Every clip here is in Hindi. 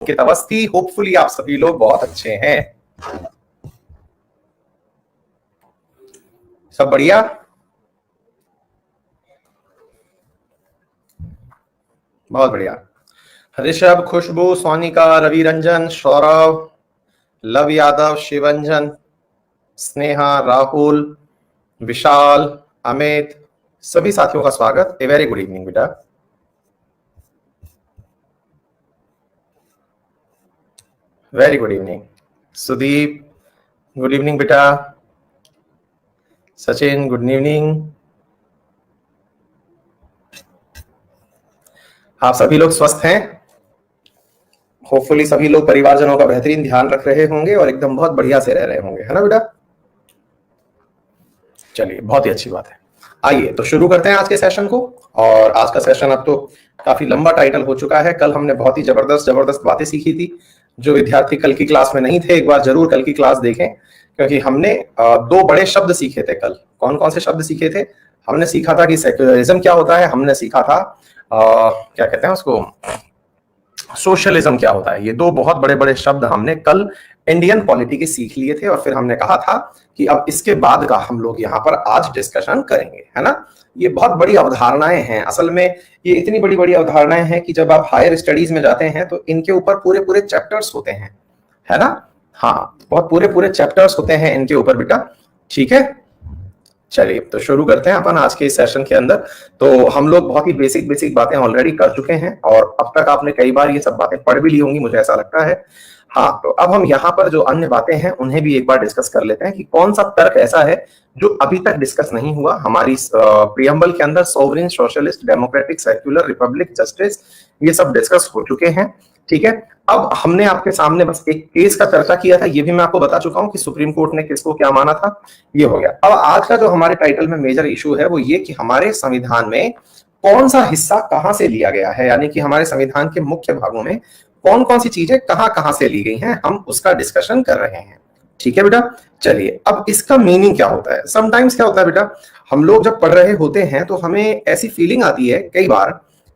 अंकित अवस्थी। होपफुली आप सभी लोग बहुत अच्छे हैं, सब बढ़िया। बहुत बढ़िया। ऋषभ, खुशबू, सोनिका, रवि रंजन, सौरभ, लव यादव, शिवंजन, स्नेहा, राहुल, विशाल, अमित, सभी साथियों का स्वागत। ए वेरी गुड इवनिंग बेटा। Very good evening. Sudeep, good evening बेटा। Sachin, good evening. आप सभी लोग स्वस्थ हैं? होपफुली सभी लोग परिवारजनों का बेहतरीन ध्यान रख रहे होंगे और एकदम बहुत बढ़िया से रह रहे होंगे, है ना बेटा? चलिए, बहुत ही अच्छी बात है। आइए तो शुरू करते हैं आज के सेशन को। और आज का सेशन अब तो काफी लंबा टाइटल हो चुका है। कल हमने बहुत ही जबरदस्त बातें सीखी थी। जो विद्यार्थी कल की क्लास में नहीं थे, एक बार जरूर कल की क्लास देखें, क्योंकि हमने दो बड़े शब्द सीखे थे कल। कौन कौन से शब्द सीखे थे? हमने सीखा था कि सेक्युलरिज्म क्या होता है, हमने सीखा था क्या कहते हैं उसको, सोशलिज्म क्या होता है। ये दो बहुत बड़े बड़े शब्द हमने कल इंडियन पॉलिटी के सीख लिए थे। और फिर हमने कहा था कि अब इसके बाद का हम लोग यहाँ पर आज डिस्कशन करेंगे, है ना। ये बहुत बड़ी अवधारणाएं हैं असल में। ये इतनी बड़ी बड़ी अवधारणाएं हैं कि जब आप हायर स्टडीज में जाते हैं तो इनके ऊपर पूरे पूरे चैप्टर्स होते हैं, है ना। हाँ, बहुत पूरे पूरे चैप्टर्स होते हैं इनके ऊपर बेटा, ठीक है। चलिए तो शुरू करते हैं अपन आज के इस सेशन के अंदर। तो हम लोग बहुत ही बेसिक बातें ऑलरेडी कर चुके हैं और अब तक आपने कई बार ये सब बातें पढ़ भी ली होंगी, मुझे ऐसा लगता है। हाँ, तो अब हम यहाँ पर जो अन्य बातें हैं उन्हें भी एक बार डिस्कस कर लेते हैं कि कौन सा तर्क ऐसा है जो अभी तक डिस्कस नहीं हुआ हमारी प्रियम्बल के अंदर। Sovereign, socialist, democratic, secular, Republic, justice, ये सब डिस्कस हो चुके हैं, ठीक है। अब हमने आपके सामने बस एक केस का चर्चा किया था, ये भी मैं आपको बता चुका हूं कि सुप्रीम कोर्ट ने किसको क्या माना था, ये हो गया। अब आज का जो हमारे टाइटल में मेजर इशू है वो ये कि हमारे संविधान में कौन सा हिस्सा कहां से लिया गया है, यानी कि हमारे संविधान के मुख्य भागों में कौन कौन सी चीजें कहां कहां से ली गई हैं, हम उसका डिस्कशन कर रहे हैं, ठीक है बेटा। चलिए, अब इसका मीनिंग क्या होता है। समटाइम्स क्या होता है बेटा, हम लोग जब पढ़ रहे होते हैं तो हमें ऐसी फीलिंग आती है कई बार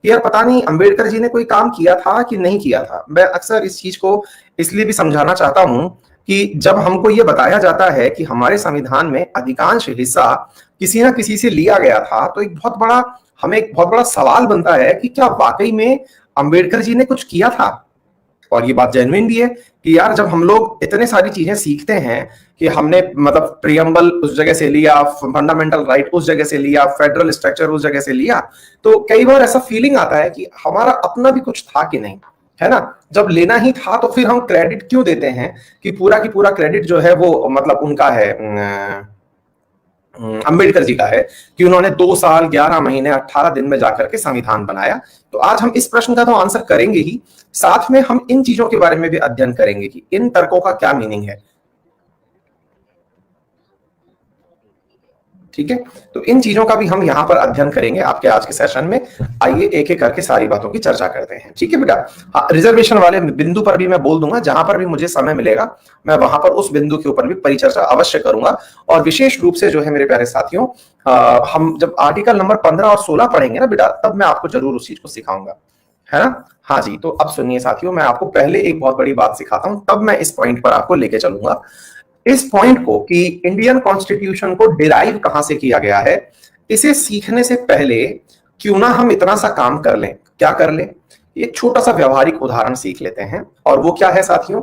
कि यार पता नहीं अंबेडकर जी ने कोई काम किया था कि नहीं किया था। मैं अक्सर इस चीज को इसलिए भी समझाना चाहता हूं कि जब हमको ये बताया जाता है कि हमारे संविधान में अधिकांश हिस्सा किसी ना किसी से लिया गया था, तो हमें एक बहुत बड़ा सवाल बनता है कि क्या वाकई में अंबेडकर जी ने कुछ किया था। और ये बात जेन्युइन भी है कि यार जब हम लोग इतने सारी चीजें सीखते हैं कि हमने मतलब प्रियम्बल उस जगह से लिया, फंडामेंटल राइट उस जगह से लिया, फेडरल स्ट्रक्चर उस जगह से लिया, तो कई बार ऐसा फीलिंग आता है कि हमारा अपना भी कुछ था कि नहीं, है ना। जब लेना ही था तो फिर हम क्रेडिट क्यों देते हैं कि पूरा क्रेडिट जो है वो मतलब उनका है, अंबेडकर जी का है कि उन्होंने 2 साल 11 महीने 18 दिन में जाकर के संविधान बनाया। तो आज हम इस प्रश्न का तो आंसर करेंगे ही, साथ में हम इन चीजों के बारे में भी अध्ययन करेंगे कि इन तर्कों का क्या मीनिंग है, ठीक है। तो इन चीजों का भी हम यहाँ पर अध्ययन करेंगे आपके आज के सेशन में। आइए एक एक करके सारी बातों की चर्चा करते हैं, ठीक है बेटा। हाँ, रिजर्वेशन वाले बिंदु पर भी मैं बोल दूंगा, जहां पर भी मुझे समय मिलेगा मैं वहां पर उस बिंदु के ऊपर भी परिचर्चा अवश्य करूंगा। और विशेष रूप से जो है मेरे प्यारे साथियों, हम जब आर्टिकल नंबर 15 और 16 पढ़ेंगे ना बेटा, तब मैं आपको जरूर उस चीज को सिखाऊंगा, है ना। हाँ जी, तो अब सुनिए साथियों, मैं आपको पहले एक बहुत बड़ी बात सिखाता हूं, तब मैं इस पॉइंट पर आपको लेके चलूंगा। इस पॉइंट को कि इंडियन कॉन्स्टिट्यूशन को डिराइव कहां से किया गया है, इसे सीखने से पहले क्यों ना हम इतना सा काम कर लें। क्या कर लें? एक छोटा सा व्यवहारिक उदाहरण सीख लेते हैं। और वो क्या है साथियों,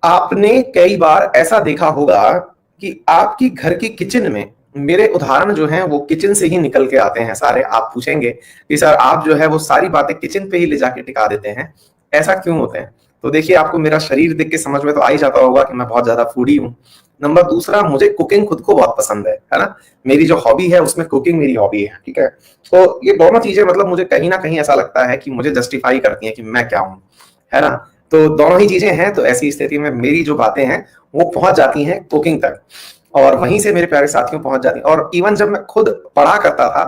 आपने कई बार ऐसा देखा होगा कि आपकी घर की किचन में, मेरे उदाहरण जो हैं वो किचन से ही निकल के आते हैं सारे। आप पूछेंगे कि सर आप जो है वो सारी बातें किचन पे ही ले जाके टिका देते हैं, ऐसा क्यों होता है? तो देखिए, आपको मेरा शरीर देख के समझ में तो आ ही जाता होगा कि मैं बहुत ज्यादा फूडी हूँ। नंबर दूसरा, मुझे कुकिंग खुद को बहुत पसंद है ना। मेरी जो हॉबी है उसमें कुकिंग मेरी हॉबी है, ठीक है। तो ये दोनों चीजें मतलब मुझे कहीं ना कहीं ऐसा लगता है कि मुझे जस्टिफाई करती हैं कि मैं क्या हूँ, है ना। तो दोनों ही चीजें हैं, तो ऐसी स्थिति में मेरी जो बातें हैं वो पहुंच जाती हैं कुकिंग तक, और वहीं से मेरे प्यारे साथियों पहुंच जाती हैं। और इवन जब मैं खुद पढ़ा करता था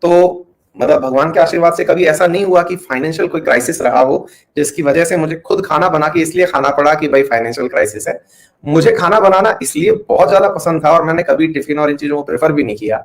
तो मतलब भगवान के आशीर्वाद से कभी ऐसा नहीं हुआ कि फाइनेंशियल कोई क्राइसिस रहा हो जिसकी वजह से मुझे खुद खाना बना के इसलिए खाना पड़ा कि भाई फाइनेंशियल क्राइसिस है। मुझे खाना बनाना इसलिए बहुत ज्यादा पसंद था और मैंने कभी टिफिन और इन चीजों को प्रेफर भी नहीं किया।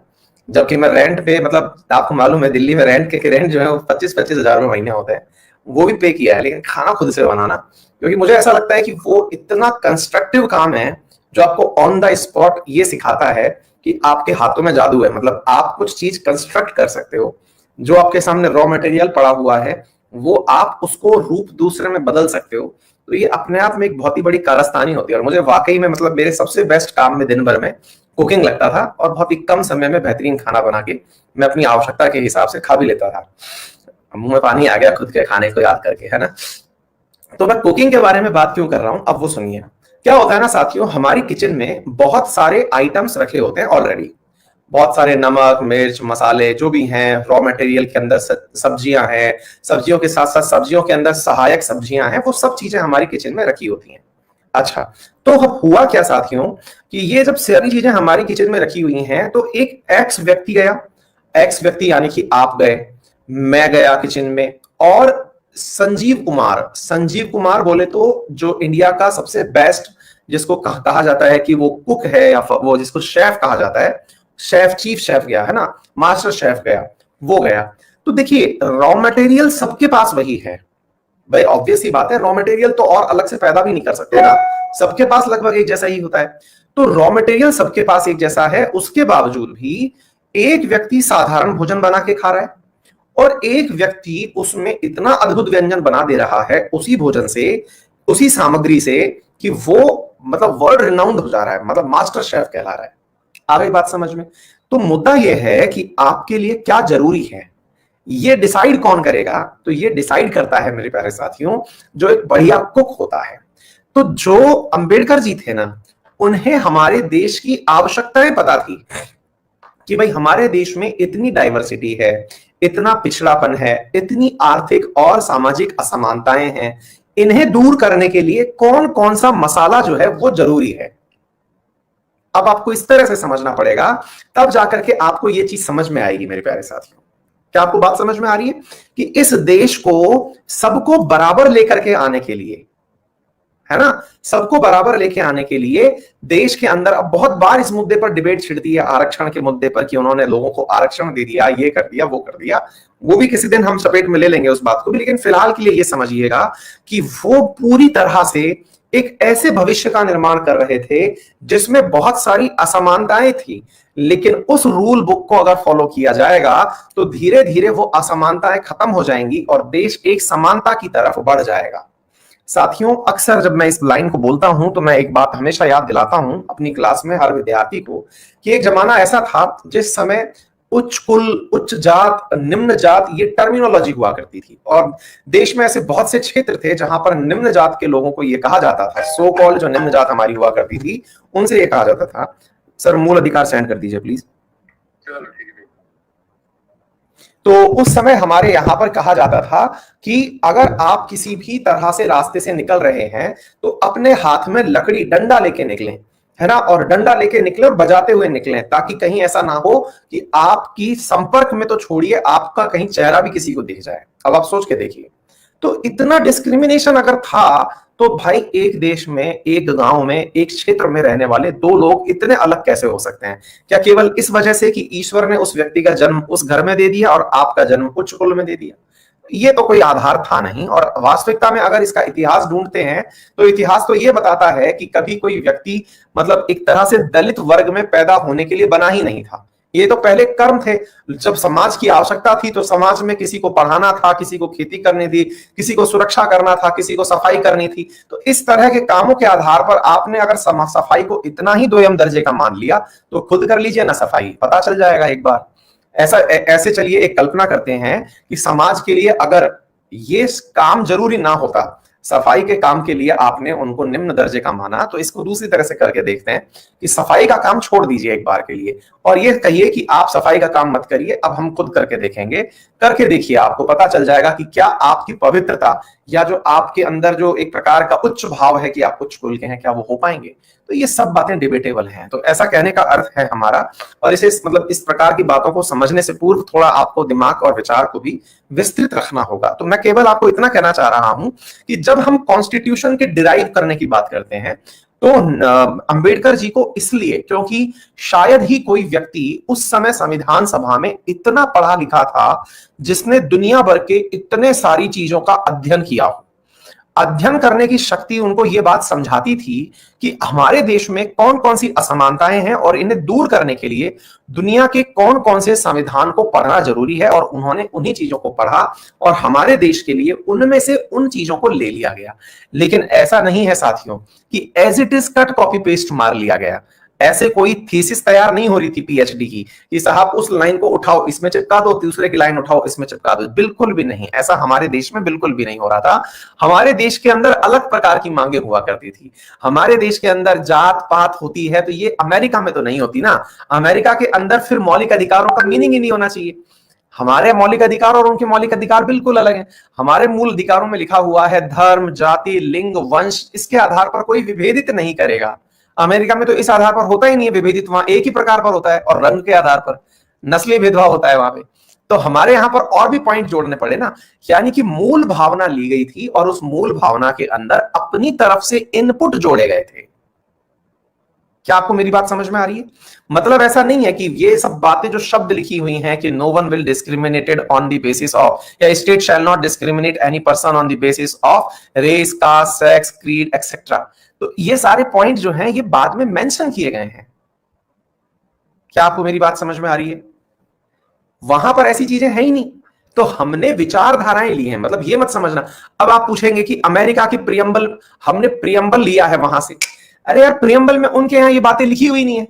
जबकि मैं रेंट पे, मतलब आपको मालूम है दिल्ली में रेंट जो है वो 25-25 हजार रुपए महीने होते हैं, वो भी पे किया है, लेकिन खाना खुद से बनाना, क्योंकि मुझे ऐसा लगता है कि वो इतना कंस्ट्रक्टिव काम है जो आपको ऑन द स्पॉट ये सिखाता है कि आपके हाथों में जादू है। मतलब आप कुछ चीज कंस्ट्रक्ट कर सकते हो, जो आपके सामने रॉ मटेरियल पड़ा हुआ है वो आप उसको रूप दूसरे में बदल सकते हो। तो ये अपने आप में एक बहुत ही बड़ी कारस्तानी होती है। और मुझे वाकई में मतलब मेरे सबसे बेस्ट काम में दिन भर में कुकिंग लगता था, और बहुत ही कम समय में बेहतरीन खाना बना के मैं अपनी आवश्यकता के हिसाब से खा भी लेता था। मुंह में पानी आ गया खुद के खाने को याद करके, है ना। तो मैं कुकिंग के बारे में बात क्यों कर रहा हूं, अब वो सुनिए। क्या होता है ना साथियों, हमारी किचन में बहुत सारे आइटम्स रखे होते हैं ऑलरेडी, बहुत सारे नमक मिर्च मसाले जो भी हैं, रॉ मटेरियल के अंदर सब्जियां हैं, सब्जियों के साथ साथ सब्जियों के अंदर सहायक सब्जियां हैं, वो सब चीजें हमारी किचन में रखी होती हैं। अच्छा, तो अब हुआ क्या साथियों कि ये जब सारी चीजें हमारी किचन में रखी हुई हैं, तो एक एक्स व्यक्ति गया, एक्स व्यक्ति यानी कि आप गए, मैं गया किचन में, और संजीव कुमार बोले तो जो इंडिया का सबसे बेस्ट, जिसको कहा जाता है कि वो कुक है, या वो जिसको शेफ कहा जाता है, शेफ, चीफ शेफ गया, है ना, मास्टर शेफ गया, वो गया। तो देखिए रॉ मटेरियल सबके पास वही है भाई, ऑब्वियस ही बात है, रॉ मटेरियल तो और अलग से पैदा भी नहीं कर सकते ना, सबके पास लगभग एक जैसा ही होता है। तो रॉ मटेरियल सबके पास एक जैसा है, उसके बावजूद भी एक व्यक्ति साधारण भोजन बना के खा रहा है, और एक व्यक्ति उसमें इतना अद्भुत व्यंजन बना दे रहा है उसी भोजन से, उसी सामग्री से, कि वो मतलब वर्ल्ड रिनाउंड हो जा रहा है, मतलब मास्टर शेफ कहला रहा है। आ गई बात समझ में। तो मुद्दा यह है कि आपके लिए क्या जरूरी है, ये डिसाइड कौन करेगा? तो ये डिसाइड करता है मेरे प्यारे साथियों, जो एक बढ़िया कुक होता है। तो जो अंबेडकर जी थे ना, उन्हें हमारे देश की आवश्यकताएं पता थी कि भाई हमारे देश में इतनी डाइवर्सिटी है, इतना पिछड़ापन है, इतनी आर्थिक और सामाजिक असमानताएं हैं, इन्हें दूर करने के लिए कौन कौन सा मसाला जो है वो जरूरी है। अब आपको इस तरह से समझना पड़ेगा, तब जाकर के आपको ये चीज समझ में आएगी मेरे प्यारे साथियों। क्या आपको बात समझ में आ रही है कि इस देश को सबको बराबर लेकर के आने के लिए, है ना, सबको बराबर लेके आने के लिए देश के अंदर, अब बहुत बार इस मुद्दे पर डिबेट छिड़ती है, आरक्षण के मुद्दे पर, कि उन्होंने लोगों को आरक्षण दे दिया, ये कर दिया, वो कर दिया, वो भी किसी दिन हम चपेट में ले लेंगे उस बात को भी। लेकिन फिलहाल के लिए ये समझिएगा कि वो पूरी तरह से एक ऐसे भविष्य का निर्माण कर रहे थे जिसमें बहुत सारी असमानताएं थी, लेकिन उस रूल बुक को अगर फॉलो किया जाएगा तो धीरे धीरे वो असमानताएं खत्म हो जाएंगी और देश एक समानता की तरफ बढ़ जाएगा। साथियों, अक्सर जब मैं इस लाइन को बोलता हूं तो मैं एक बात हमेशा याद दिलाता हूं अपनी क्लास में हर विद्यार्थी को, कि एक जमाना ऐसा था जिस समय उच्च कुल, उच्च जात, निम्न जात, ये टर्मिनोलॉजी हुआ करती थी, और देश में ऐसे बहुत से क्षेत्र थे जहां पर निम्न जात के लोगों को ये कहा जाता था, सो कॉल्ड जो निम्न जात हमारी हुआ करती थी, उनसे ये कहा जाता था। सर मूल अधिकार सेंड कर दीजिए प्लीज। तो उस समय हमारे यहां पर कहा जाता था कि अगर आप किसी भी तरह से रास्ते से निकल रहे हैं तो अपने हाथ में लकड़ी, डंडा लेके निकलें, है ना, और डंडा लेके निकले और बजाते हुए निकलें, ताकि कहीं ऐसा ना हो कि आपकी संपर्क में तो छोड़िए, आपका कहीं चेहरा भी किसी को दिख जाए। अब आप सोच के देखिए, तो इतना डिस्क्रिमिनेशन अगर था तो भाई एक देश में, एक गांव में, एक क्षेत्र में रहने वाले दो लोग इतने अलग कैसे हो सकते हैं? क्या केवल इस वजह से कि ईश्वर ने उस व्यक्ति का जन्म उस घर में दे दिया और आपका जन्म उच्च कुल में दे दिया? ये तो कोई आधार था नहीं। और वास्तविकता में अगर इसका इतिहास ढूंढते हैं तो इतिहास तो ये बताता है कि कभी कोई व्यक्ति मतलब एक तरह से दलित वर्ग में पैदा होने के लिए बना ही नहीं था। ये तो पहले कर्म थे। जब समाज की आवश्यकता थी तो समाज में किसी को पढ़ाना था, किसी को खेती करनी थी, किसी को सुरक्षा करना था, किसी को सफाई करनी थी। तो इस तरह के कामों के आधार पर आपने अगर सफाई को इतना ही दोयम दर्जे का मान लिया तो खुद कर लीजिए ना सफाई, पता चल जाएगा एक बार। ऐसे चलिए एक कल्पना करते हैं कि समाज के लिए अगर ये काम जरूरी ना होता, सफाई के काम के लिए आपने उनको निम्न दर्जे का माना, तो इसको दूसरी तरह से करके देखते हैं कि सफाई का काम छोड़ दीजिए एक बार के लिए और ये कहिए कि आप सफाई का काम मत करिए, अब हम खुद करके देखेंगे। करके देखिए, आपको पता चल जाएगा कि क्या आपकी पवित्रता या जो आपके अंदर जो एक प्रकार का उच्च भाव है कि आप उच्च कुल के हैं, क्या वो हो पाएंगे? तो ये सब बातें डिबेटेबल हैं। तो ऐसा कहने का अर्थ है हमारा, और इसे मतलब इस प्रकार की बातों को समझने से पूर्व थोड़ा आपको दिमाग और विचार को भी विस्तृत रखना होगा। तो मैं केवल आपको इतना कहना चाह रहा हूं कि जब हम कॉन्स्टिट्यूशन के डिराइव करने की बात करते हैं तो अंबेडकर जी को इसलिए, क्योंकि शायद ही कोई व्यक्ति उस समय संविधान सभा में इतना पढ़ा लिखा था जिसने दुनिया भर के इतने सारी चीजों का अध्ययन किया हो। अध्ययन करने की शक्ति उनको यह बात समझाती थी कि हमारे देश में कौन कौन सी असमानताएं हैं और इन्हें दूर करने के लिए दुनिया के कौन कौन से संविधान को पढ़ना जरूरी है, और उन्होंने उन्हीं चीजों को पढ़ा और हमारे देश के लिए उनमें से उन चीजों को ले लिया गया। लेकिन ऐसा नहीं है साथियों कि as it is cut copy paste मार लिया गया। ऐसे कोई थीसिस तैयार नहीं हो रही थी पीएचडी की कि साहब उस लाइन को उठाओ इसमें चिपका दो, दूसरे की लाइन उठाओ इसमें चिपका दो। बिल्कुल भी नहीं, ऐसा हमारे देश में बिल्कुल भी नहीं हो रहा था। हमारे देश के अंदर अलग प्रकार की मांगे हुआ करती थी। हमारे देश के अंदर जात पात होती है तो ये अमेरिका में तो नहीं होती ना। अमेरिका के अंदर फिर मौलिक अधिकारों का मीनिंग ही नहीं होना चाहिए। हमारे मौलिक अधिकार और उनके मौलिक अधिकार बिल्कुल अलग हैं। हमारे मूल अधिकारों में लिखा हुआ है धर्म, जाति, लिंग, वंश, इसके आधार पर कोई विभेदित नहीं करेगा। अमेरिका में तो इस आधार पर होता ही नहीं है विभेदित, वहां एक ही प्रकार पर होता है, और रंग के आधार पर नस्लीय भेदभाव होता है वहां पे। तो हमारे यहां पर और भी पॉइंट जोड़ने पड़े ना, यानी कि मूल भावना ली गई थी और उस मूल भावना के अंदर अपनी तरफ से इनपुट जोड़े गए थे। क्या आपको मेरी बात समझ में आ रही है? मतलब ऐसा नहीं है कि ये सब बातें जो शब्द लिखी हुई हैं कि no one will discriminated on the basis of, या state shall not discriminate any person on the basis of race, caste, sex, creed etcetera, तो ये सारे पॉइंट जो हैं ये बाद में मेंशन किए गए हैं। क्या आपको मेरी बात समझ में आ रही है? वहां पर ऐसी चीजें हैं ही नहीं। तो हमने विचारधाराएं ली हैं, मतलब ये मत समझना। अब आप पूछेंगे कि अमेरिका की प्रियम्बल, हमने प्रियम्बल लिया है वहां से। अरे यार, प्रियम्बल में उनके यहां ये बातें लिखी हुई नहीं है।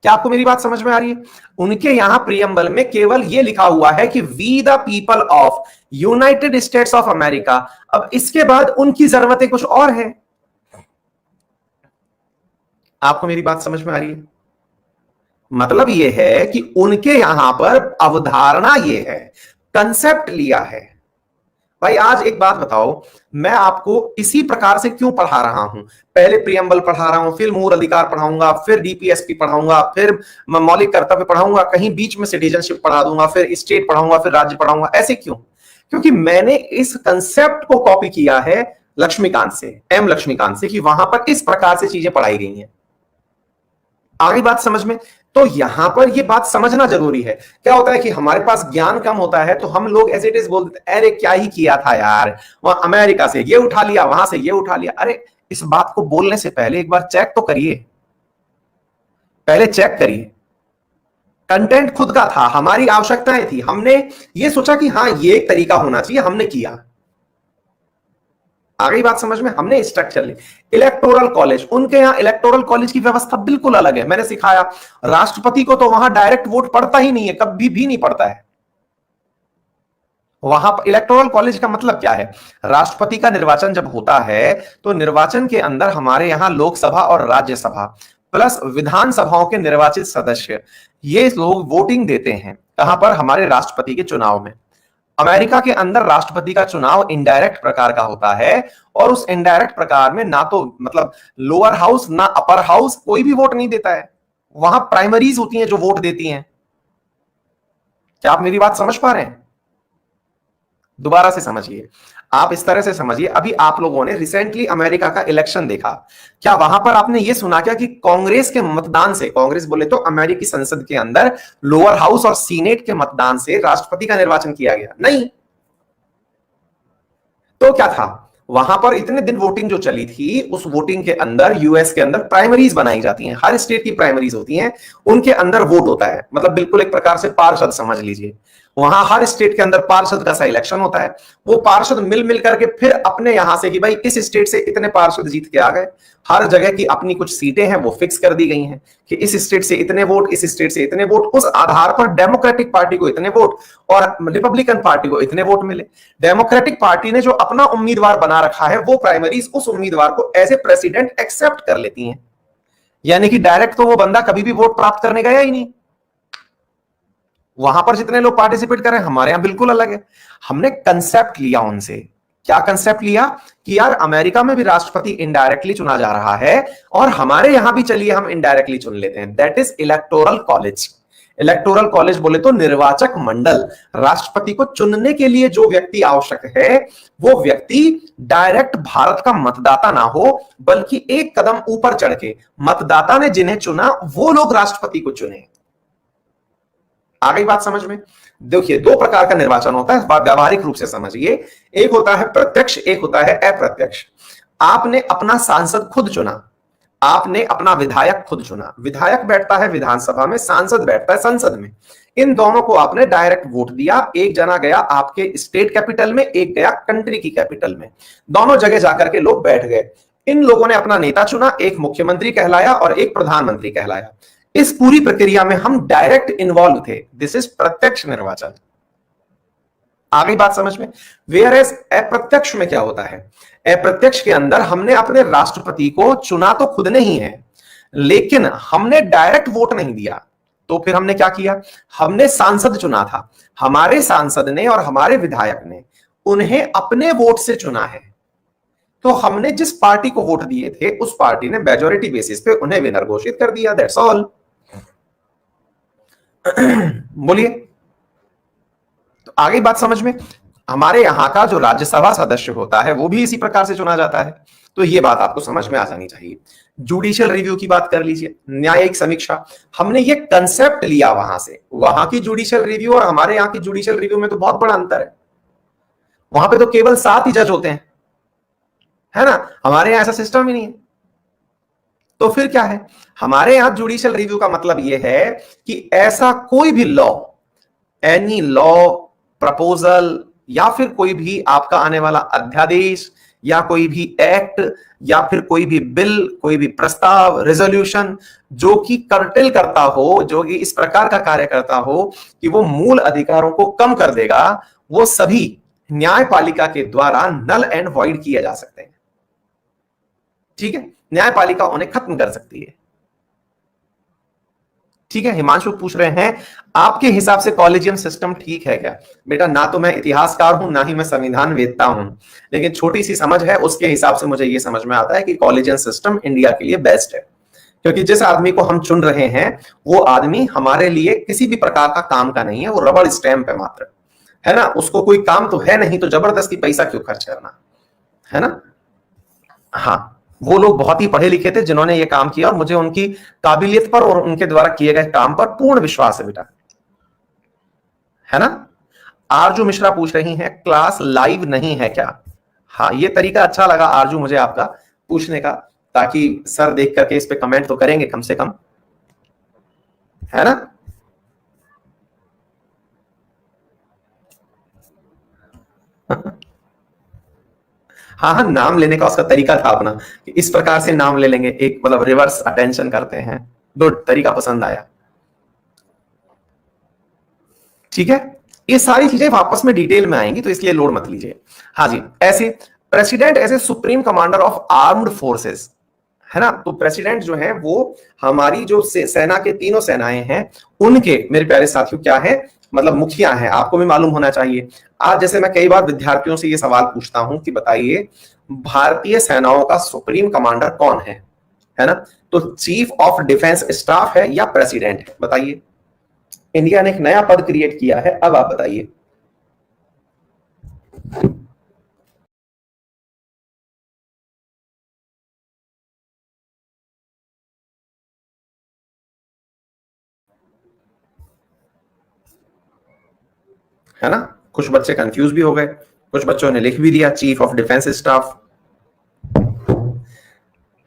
क्या आपको मेरी बात समझ में आ रही है? उनके यहां प्रियम्बल में केवल ये लिखा हुआ है कि we the people of United States of America. अब इसके बाद उनकी जरूरतें कुछ और हैं। आपको मेरी बात समझ में आ रही है? मतलब यह है कि उनके यहां पर अवधारणा यह है, कंसेप्ट लिया है। भाई आज एक बात बताओ, मैं आपको इसी प्रकार से क्यों पढ़ा रहा हूं? पहले प्रियम्बल पढ़ा रहा हूं, फिर मूल अधिकार पढ़ाऊंगा, फिर डीपीएसपी पढ़ाऊंगा, फिर मौलिक कर्तव्य पढ़ाऊंगा, कहीं बीच में सिटीजनशिप पढ़ा दूंगा, फिर स्टेट पढ़ाऊंगा, फिर राज्य पढ़ाऊंगा। ऐसे क्यों? क्योंकि मैंने इस कंसेप्ट को कॉपी किया है लक्ष्मीकांत से, एम लक्ष्मीकांत से, कि वहां पर इस प्रकार से चीजें पढ़ाई गई हैं। आगे बात समझ में? तो यहां पर ये बात समझना जरूरी है। क्या होता है कि हमारे पास ज्ञान कम होता है तो हम लोग एज इट इज बोल देते हैं, अरे क्या ही किया था यार, वहां अमेरिका से ये उठा लिया, वहां से ये उठा लिया। अरे इस बात को बोलने से पहले एक बार चेक तो करिए, पहले चेक करिए। कंटेंट खुद का था, हमारी आवश्यकताएं थी, हमने ये सोचा कि हाँ ये एक तरीका होना चाहिए, हमने किया। आ गई बात समझ में? हमने स्ट्रक्चर ली। इलेक्टोरल कॉलेज, उनके यहां इलेक्टोरल कॉलेज की व्यवस्था बिल्कुल अलग है। मैंने सिखाया, राष्ट्रपति को तो वहां डायरेक्ट वोट पड़ता ही नहीं है, कभी भी नहीं पड़ता है। वहां पर इलेक्टोरल कॉलेज का मतलब क्या है? राष्ट्रपति का निर्वाचन जब होता है तो निर्वाचन के अंदर हमारे यहां लोकसभा और राज्यसभा प्लस विधानसभाओं के निर्वाचित सदस्य, ये लोग वोटिंग देते हैं। कहां पर? हमारे राष्ट्रपति के चुनाव में। अमेरिका के अंदर राष्ट्रपति का चुनाव इनडायरेक्ट प्रकार का होता है, और उस इनडायरेक्ट प्रकार में ना तो मतलब लोअर हाउस ना अपर हाउस कोई भी वोट नहीं देता है। वहां प्राइमरीज होती हैं जो वोट देती हैं। क्या आप मेरी बात समझ पा रहे हैं? दोबारा से समझिए, आप इस तरह से समझिए। अभी आप लोगों ने रिसेंटली अमेरिका का इलेक्शन देखा, क्या वहां पर आपने यह सुना क्या कि कांग्रेस के मतदान से, कांग्रेस बोले तो अमेरिकी संसद के अंदर लोअर हाउस और सीनेट के मतदान से राष्ट्रपति का निर्वाचन किया गया? नहीं। तो क्या था वहां पर? इतने दिन वोटिंग जो चली थी, उस वोटिंग के अंदर यूएस के अंदर प्राइमरीज बनाई जाती हैं, हर स्टेट की प्राइमरीज होती हैं, उनके अंदर वोट होता है। मतलब बिल्कुल एक प्रकार से पार्षद समझ लीजिए। वहां हर स्टेट के अंदर पार्षद का सिलेक्शन होता है। वो पार्षद मिल मिल करके फिर अपने यहां से कि भाई इस स्टेट से इतने पार्षद जीत के आ गए, हर जगह की अपनी कुछ सीटें हैं वो फिक्स कर दी गई हैं कि इस स्टेट से इतने वोट, इस स्टेट से इतने वोट। उस आधार पर डेमोक्रेटिक पार्टी को इतने वोट और रिपब्लिकन पार्टी को इतने वोट मिले। डेमोक्रेटिक पार्टी ने जो अपना उम्मीदवार बना रखा है, वो प्राइमरीज उस उम्मीदवार को एज ए प्रेसिडेंट एक्सेप्ट कर लेती हैं। यानी कि डायरेक्ट तो वो बंदा कभी भी वोट प्राप्त करने गया ही नहीं। वहां पर जितने लोग पार्टिसिपेट कर रहे हैं, हमारे यहां बिल्कुल अलग है। हमने कंसेप्ट लिया उनसे। क्या कंसेप्ट लिया? कि यार अमेरिका में भी राष्ट्रपति इनडायरेक्टली चुना जा रहा है, और हमारे यहां भी चलिए हम इनडायरेक्टली चुन लेते हैं। That is electoral college. Electoral college बोले तो निर्वाचक मंडल। राष्ट्रपति को चुनने के लिए जो व्यक्ति आवश्यक है वो व्यक्ति डायरेक्ट भारत का मतदाता ना हो, बल्कि एक कदम ऊपर चढ़ के मतदाता ने जिन्हें चुना वो लोग राष्ट्रपति को चुने। आ गई बात समझ में? देखिए, दो प्रकार का निर्वाचन होता है, व्यावहारिक रूप से समझिए। एक होता है प्रत्यक्ष, एक होता है अप्रत्यक्ष। आपने अपना सांसद खुद चुना, आपने अपना विधायक खुद चुना। विधायक बैठता है विधानसभा में, सांसद बैठता है संसद में। इन दोनों को आपने डायरेक्ट वोट दिया। एक जना गया आपके स्टेट कैपिटल में, एक गया कंट्री की कैपिटल में। दोनों जगह जाकर के लोग बैठ गए। इन लोगों ने अपना नेता चुना, एक मुख्यमंत्री कहलाया और एक प्रधानमंत्री कहलाया। इस पूरी प्रक्रिया में हम डायरेक्ट इन्वॉल्व थे। दिस इज प्रत्यक्ष निर्वाचन। आ गई बात समझ में? वेयर एज अप्रत्यक्ष में क्या होता है? अप्रत्यक्ष के अंदर हमने अपने राष्ट्रपति को चुना तो खुद ने ही है, लेकिन हमने डायरेक्ट वोट नहीं दिया। तो फिर हमने क्या किया? हमने सांसद चुना था। हमारे सांसद ने और हमारे विधायक ने उन्हें अपने वोट से चुना है। तो हमने जिस पार्टी को वोट दिए थे उस पार्टी ने मेजॉरिटी बेसिस पे उन्हें विनर घोषित कर दिया। That's all. बोलिए, तो आगे बात समझ में? हमारे यहां का जो राज्यसभा सदस्य होता है वो भी इसी प्रकार से चुना जाता है। तो ये बात आपको समझ में आ जानी चाहिए। जुडिशियल रिव्यू की बात कर लीजिए, न्यायिक समीक्षा। हमने ये कंसेप्ट लिया वहां से। वहां की जुडिशियल रिव्यू और हमारे यहाँ की जुडिशियल रिव्यू में तो बहुत बड़ा अंतर है। वहां पे तो केवल 7 ही जज होते हैं, है ना? हमारे यहाँ ऐसा सिस्टम ही नहीं है। तो फिर क्या है? हमारे यहां जुडिशियल रिव्यू का मतलब यह है कि ऐसा कोई भी लॉ, एनी लॉ प्रपोजल या फिर कोई भी आपका आने वाला अध्यादेश या कोई भी एक्ट या फिर कोई भी बिल, कोई भी प्रस्ताव, रेजोल्यूशन जो कि कर्टेल करता हो, जो कि इस प्रकार का कार्य करता हो कि वो मूल अधिकारों को कम कर देगा, वो सभी न्यायपालिका के द्वारा नल एंड वॉइड किए जा सकते हैं। ठीक है? न्यायपालिका उन्हें खत्म कर सकती है। ठीक है? हिमांशु पूछ रहे हैं आपके हिसाब से कॉलेजियम सिस्टम ठीक है क्या? बेटा, ना तो मैं इतिहासकार हूं ना ही मैं संविधान वेदता हूं, लेकिन छोटी सी समझ है, उसके हिसाब से मुझे यह समझ में आता है कि कॉलेजियम सिस्टम इंडिया के लिए बेस्ट है। क्योंकि जिस आदमी को हम चुन रहे हैं वो आदमी हमारे लिए किसी भी प्रकार का काम का नहीं है, वो रबड़ स्टैंप है मात्र, है ना? उसको कोई काम तो है नहीं, तो जबरदस्ती पैसा क्यों खर्च करना, है ना? हाँ, वो लोग बहुत ही पढ़े लिखे थे जिन्होंने ये काम किया और मुझे उनकी काबिलियत पर और उनके द्वारा किए गए काम पर पूर्ण विश्वास है बेटा, है ना? आरजू मिश्रा पूछ रही हैं क्लास लाइव नहीं है क्या? हाँ, ये तरीका अच्छा लगा आरजू मुझे आपका पूछने का, ताकि सर देख करके इस पे कमेंट तो करेंगे कम से कम, है ना? हाँ हाँ, नाम लेने का उसका तरीका था अपना, कि इस प्रकार से नाम ले लेंगे, एक मतलब रिवर्स अटेंशन करते हैं। गुड, तरीका पसंद आया। ठीक है? ये सारी चीजें वापस में डिटेल में आएंगी, तो इसलिए लोड मत लीजिए। हाँ जी, ऐसे president as a supreme commander of armed forces, है ना? तो प्रेसिडेंट जो है वो हमारी जो सेना के तीनों सेनाएं हैं उनके, मेरे प्यारे साथियों, क्या है मतलब मुखिया हैं। आपको भी मालूम होना चाहिए। आज जैसे मैं कई बार विद्यार्थियों से ये सवाल पूछता हूं कि बताइए भारतीय सेनाओं का सुप्रीम कमांडर कौन है ना? तो चीफ ऑफ डिफेंस स्टाफ है या प्रेसिडेंट है? बताइए। इंडिया ने एक नया पद क्रिएट किया है, अब आप बताइए। है ना? कुछ बच्चे कंफ्यूज भी हो गए, कुछ बच्चों ने लिख भी दिया चीफ ऑफ डिफेंस स्टाफ,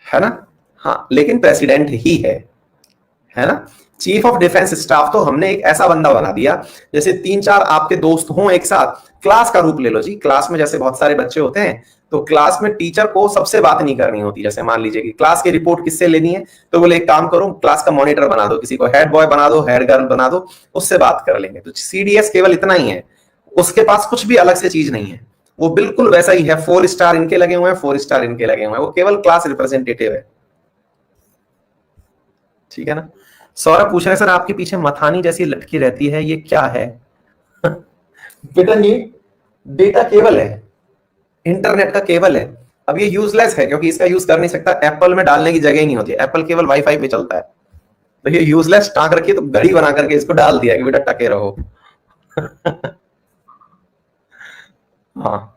है ना? हाँ, लेकिन प्रेसिडेंट ही है ना? चीफ ऑफ डिफेंस स्टाफ तो हमने एक ऐसा बंदा बना दिया जैसे 3-4 आपके दोस्त हों एक साथ, क्लास का रूप ले लो जी। क्लास में जैसे बहुत सारे बच्चे होते हैं, तो क्लास में टीचर को सबसे बात नहीं करनी होती। जैसे मान लीजिए कि क्लास की रिपोर्ट किससे लेनी है, तो बोले एक काम करो, क्लास का मॉनिटर बना दो, किसी को हेड बॉय बना दो, हेड गर्ल बना दो, उससे बात कर लेंगे। तो सीडीएस केवल इतना ही है, उसके पास कुछ भी अलग से चीज नहीं है, वो बिल्कुल वैसा ही है। 4 स्टार इनके लगे हुए हैं, 4 स्टार इनके लगे हुए हैं, वो केवल क्लास रिप्रेजेंटेटिव है। ठीक है ना? सौरभ पूछ रहे हैं सर आपके पीछे मथानी जैसी लटकी रहती है, ये क्या है? बेटा, ये डेटा केबल है, इंटरनेट का केबल है। अब ये यूजलेस है क्योंकि इसका यूज कर नहीं सकता, एप्पल में डालने की जगह ही नहीं होती। एप्पल केवल वाईफाई पे चलता है। तो ये यूजलेस टांग रखी तो घड़ी बना करके इसको डाल दिया कि बेटा टके रहो। हाँ,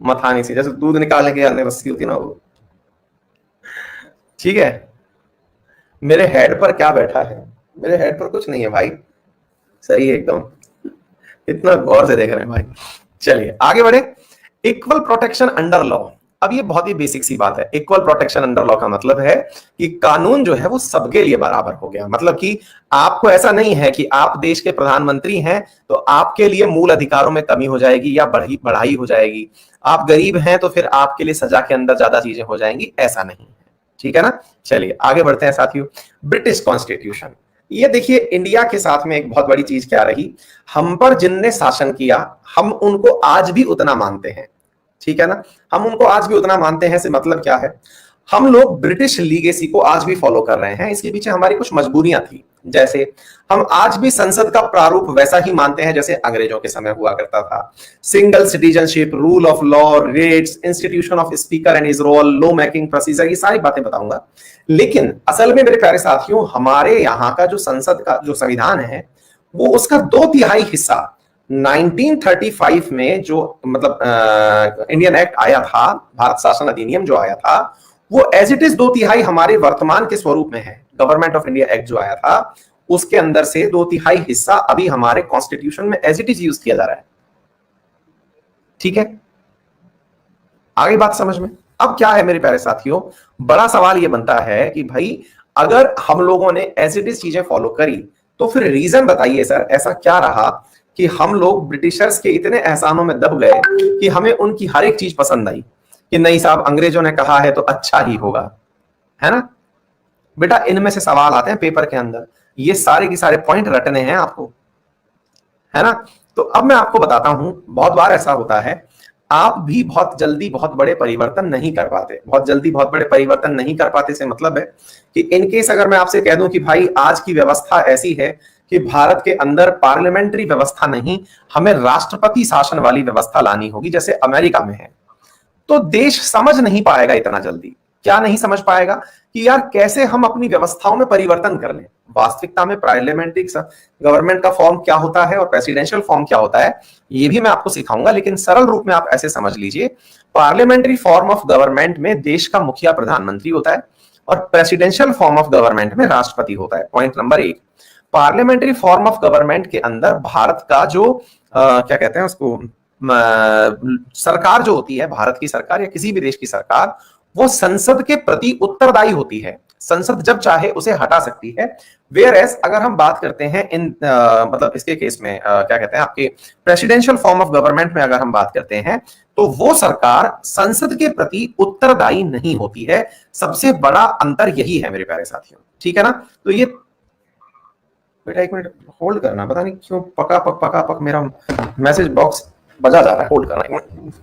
मथानी सी, जैसे दूध निकालने की रस्सी होती ना वो। ठीक है, मेरे हेड पर क्या बैठा है? मेरे हेड पर कुछ नहीं है भाई, सही है एकदम। इतना गौर से देख रहे हैं भाई। चलिए आगे बढ़े। Equal protection under law. अब ये बहुत ही बेसिक सी बात है। इक्वल प्रोटेक्शन अंडर लॉ का मतलब है कि कानून जो है वो सबके लिए बराबर हो गया। मतलब कि आपको ऐसा नहीं है कि आप देश के प्रधानमंत्री हैं तो आपके लिए मूल अधिकारों में कमी हो जाएगी या बढ़ाई हो जाएगी, आप गरीब हैं तो फिर आपके लिए सजा के अंदर ज्यादा चीजें हो जाएंगी, ऐसा नहीं है। ठीक है ना। चलिए आगे बढ़ते हैं साथियों। ब्रिटिश कॉन्स्टिट्यूशन, ये देखिए इंडिया के साथ में एक बहुत बड़ी चीज क्या रही, हम पर जिनने शासन किया हम उनको आज भी उतना मानते हैं। ठीक है ना, हम उनको आज भी उतना मानते हैं से मतलब क्या है, हम लोग ब्रिटिश लीगेसी को आज भी फॉलो कर रहे हैं। इसके पीछे हमारी कुछ मजबूरियां थी, जैसे हम आज भी संसद का प्रारूप वैसा ही मानते हैं जैसे अंग्रेजों के समय हुआ करता था। Single citizenship, rule of law, writs, institution of speaker and his role, law making procedure, ये सारी बातें बताऊंगा। लेकिन असल में मेरे प्यारे साथियों, हमारे यहाँ का जो संसद का जो संविधान है वो उसका 2/3 हिस्सा 1935 में जो मतलब इंडियन एक्ट आया था, भारत शासन अधिनियम जो आया था, वो एज इट इज 2/3 हमारे वर्तमान के स्वरूप में है। गवर्नमेंट ऑफ इंडिया एक्ट जो आया था उसके अंदर से 2/3 हिस्सा अभी हमारे कॉन्स्टिट्यूशन में एज इट इज यूज किया जा रहा है। ठीक है, आगे बात समझ में। अब क्या है मेरे प्यारे साथियों, बड़ा सवाल ये बनता है कि भाई अगर हम लोगों ने एज इट इज चीजें फॉलो करी तो फिर रीजन बताइए सर, ऐसा क्या रहा कि हम लोग ब्रिटिशर्स के इतने एहसानों में दब गए कि हमें उनकी हर एक चीज पसंद आई कि नहीं साहब अंग्रेजों ने कहा है तो अच्छा ही होगा, है ना। बेटा इनमें से सवाल आते हैं पेपर के अंदर, ये सारे के सारे पॉइंट रटने हैं आपको, है ना। तो अब मैं आपको बताता हूं, बहुत बार ऐसा होता है आप भी बहुत जल्दी बहुत बड़े परिवर्तन नहीं कर पाते। बहुत जल्दी बहुत बड़े परिवर्तन नहीं कर पाते से मतलब है कि इनकेस अगर मैं आपसे कह दूं कि भाई आज की व्यवस्था ऐसी है कि भारत के अंदर पार्लियामेंट्री व्यवस्था नहीं, हमें राष्ट्रपति शासन वाली व्यवस्था लानी होगी जैसे अमेरिका में है, तो देश समझ नहीं पाएगा इतना जल्दी। क्या नहीं समझ पाएगा कि यार कैसे हम अपनी व्यवस्थाओं में परिवर्तन कर लें। वास्तविकता में पार्लियामेंट्री गवर्नमेंट का फॉर्म क्या होता है और प्रेसिडेंशियल फॉर्म क्या होता है ये भी मैं आपको सिखाऊंगा, लेकिन सरल रूप में आप ऐसे समझ लीजिए, पार्लियामेंट्री फॉर्म ऑफ गवर्नमेंट में देश का मुखिया प्रधानमंत्री होता है और प्रेसिडेंशियल फॉर्म ऑफ गवर्नमेंट में राष्ट्रपति होता है। Point number 1, parliamentary form of government के अंदर भारत का जो क्या कहते हैं उसको सरकार जो होती है, भारत की सरकार या किसी भी देश की सरकार, वो संसद के प्रति उत्तरदायी होती है। संसद जब चाहे उसे हटा सकती है। वेयर एज अगर हम बात करते हैं इन मतलब इसके केस में क्या कहते हैं आपके प्रेसिडेंशियल फॉर्म ऑफ गवर्नमेंट में अगर हम बात करते हैं तो वो सरकार संसद के प्रति उत्तरदायी नहीं होती है। सबसे बड़ा अंतर यही है मेरे प्यारे साथियों। ठीक है ना। तो ये बेटा एक मिनट होल्ड करना, पता नहीं क्यों पका पक मेरा मैसेज बॉक्स बजा जा रहा है, होल्ड करना एक मिनट।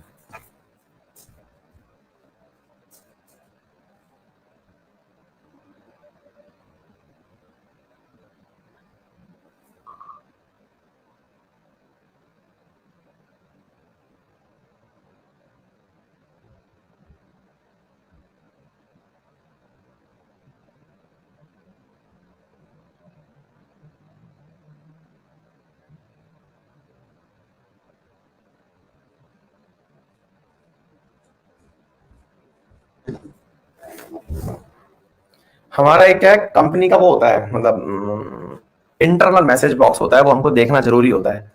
हमारा एक क्या कंपनी का वो होता है, मतलब इंटरनल मैसेज बॉक्स होता है, वो हमको देखना जरूरी होता है।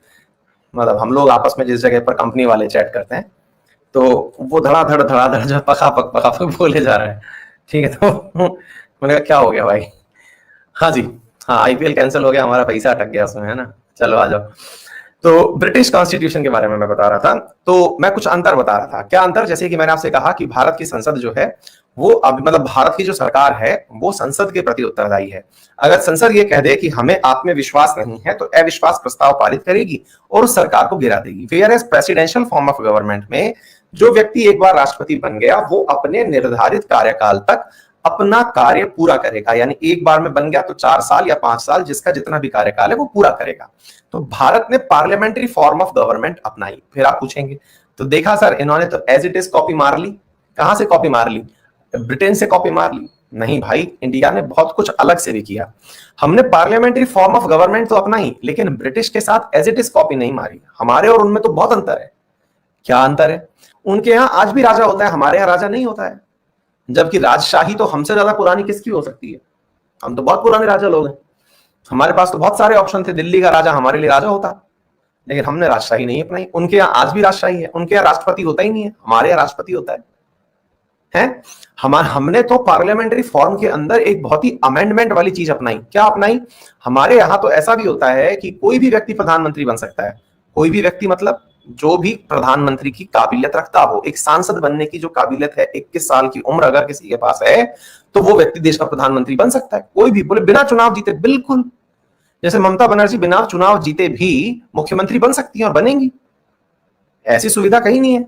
मतलब हम लोग आपस में जिस जगह पर कंपनी वाले चैट करते हैं तो वो धड़ाधड़ जो पका पक बोले जा रहा है। ठीक है, तो मैंने कहा क्या हो गया भाई। हाँ जी, हाँ आईपीएल कैंसिल हो गया, हमारा पैसा अटक गया उसमें, है ना। चलो आ जाओ। तो ब्रिटिश कॉन्स्टिट्यूशन के बारे में मैं बता रहा था, तो मैं कुछ अंतर बता रहा था। क्या अंतर, जैसे कि मैंने आपसे कहा कि भारत की संसद जो है वो अब मतलब भारत की जो सरकार है वो संसद के प्रति उत्तरदायी है। अगर संसद ये कह दे कि हमें आप में विश्वास नहीं है तो अविश्वास प्रस्ताव पारित करेगी और उस सरकार को गिरा देगी। Whereas presidential form of government में जो व्यक्ति एक बार राष्ट्रपति बन गया वो अपने निर्धारित कार्यकाल तक अपना कार्य पूरा करेगा। यानी एक बार में बन गया तो 4 साल या 5 साल जिसका जितना भी कार्यकाल है वो पूरा करेगा। तो भारत ने पार्लियामेंट्री फॉर्म ऑफ गवर्नमेंट अपनाई। फिर आप पूछेंगे तो देखा सर इन्होंने तो एज इट इज कॉपी मार ली। कहां से कॉपी मार ली? ब्रिटेन से कॉपी मार ली। नहीं भाई, इंडिया ने बहुत कुछ अलग से भी किया। हमने पार्लियामेंट्री फॉर्म ऑफ गवर्नमेंट तो अपनाई, लेकिन ब्रिटिश के साथ एज इट इज कॉपी नहीं मारी। हमारे और उनमें तो बहुत अंतर है। क्या अंतर है? उनके यहां आज भी राजा होता है, हमारे यहां राजा नहीं होता है। जबकि राजशाही तो हमसे ज्यादा पुरानी किसकी हो सकती है? हम तो बहुत पुराने राजा लोग हैं। हमारे पास तो बहुत सारे ऑप्शन थे, दिल्ली का राजा हमारे लिए राजा होता, लेकिन हमने राजशाही नहीं अपनाई। उनके यहाँ आज भी राजशाही है, उनके यहाँ राष्ट्रपति होता ही नहीं है, हमारे यहाँ राष्ट्रपति होता है। हमने तो पार्लियामेंट्री फॉर्म के अंदर एक बहुत ही अमेंडमेंट वाली चीज अपनाई। क्या अपनाई? हमारे यहाँ तो ऐसा भी होता है कि कोई भी व्यक्ति प्रधानमंत्री बन सकता है। कोई भी व्यक्ति मतलब जो भी प्रधानमंत्री की काबिलियत रखता हो, एक सांसद बनने की जो काबिलियत है, 21 साल की उम्र अगर किसी के पास है, तो वो व्यक्ति देश का प्रधानमंत्री बन सकता है। कोई भी, बोले बिना चुनाव जीते, बिल्कुल। जैसे ममता बनर्जी बिना चुनाव जीते भी मुख्यमंत्री बन सकती हैं और बनेंगी, ऐसी सुविधा कहीं नहीं है।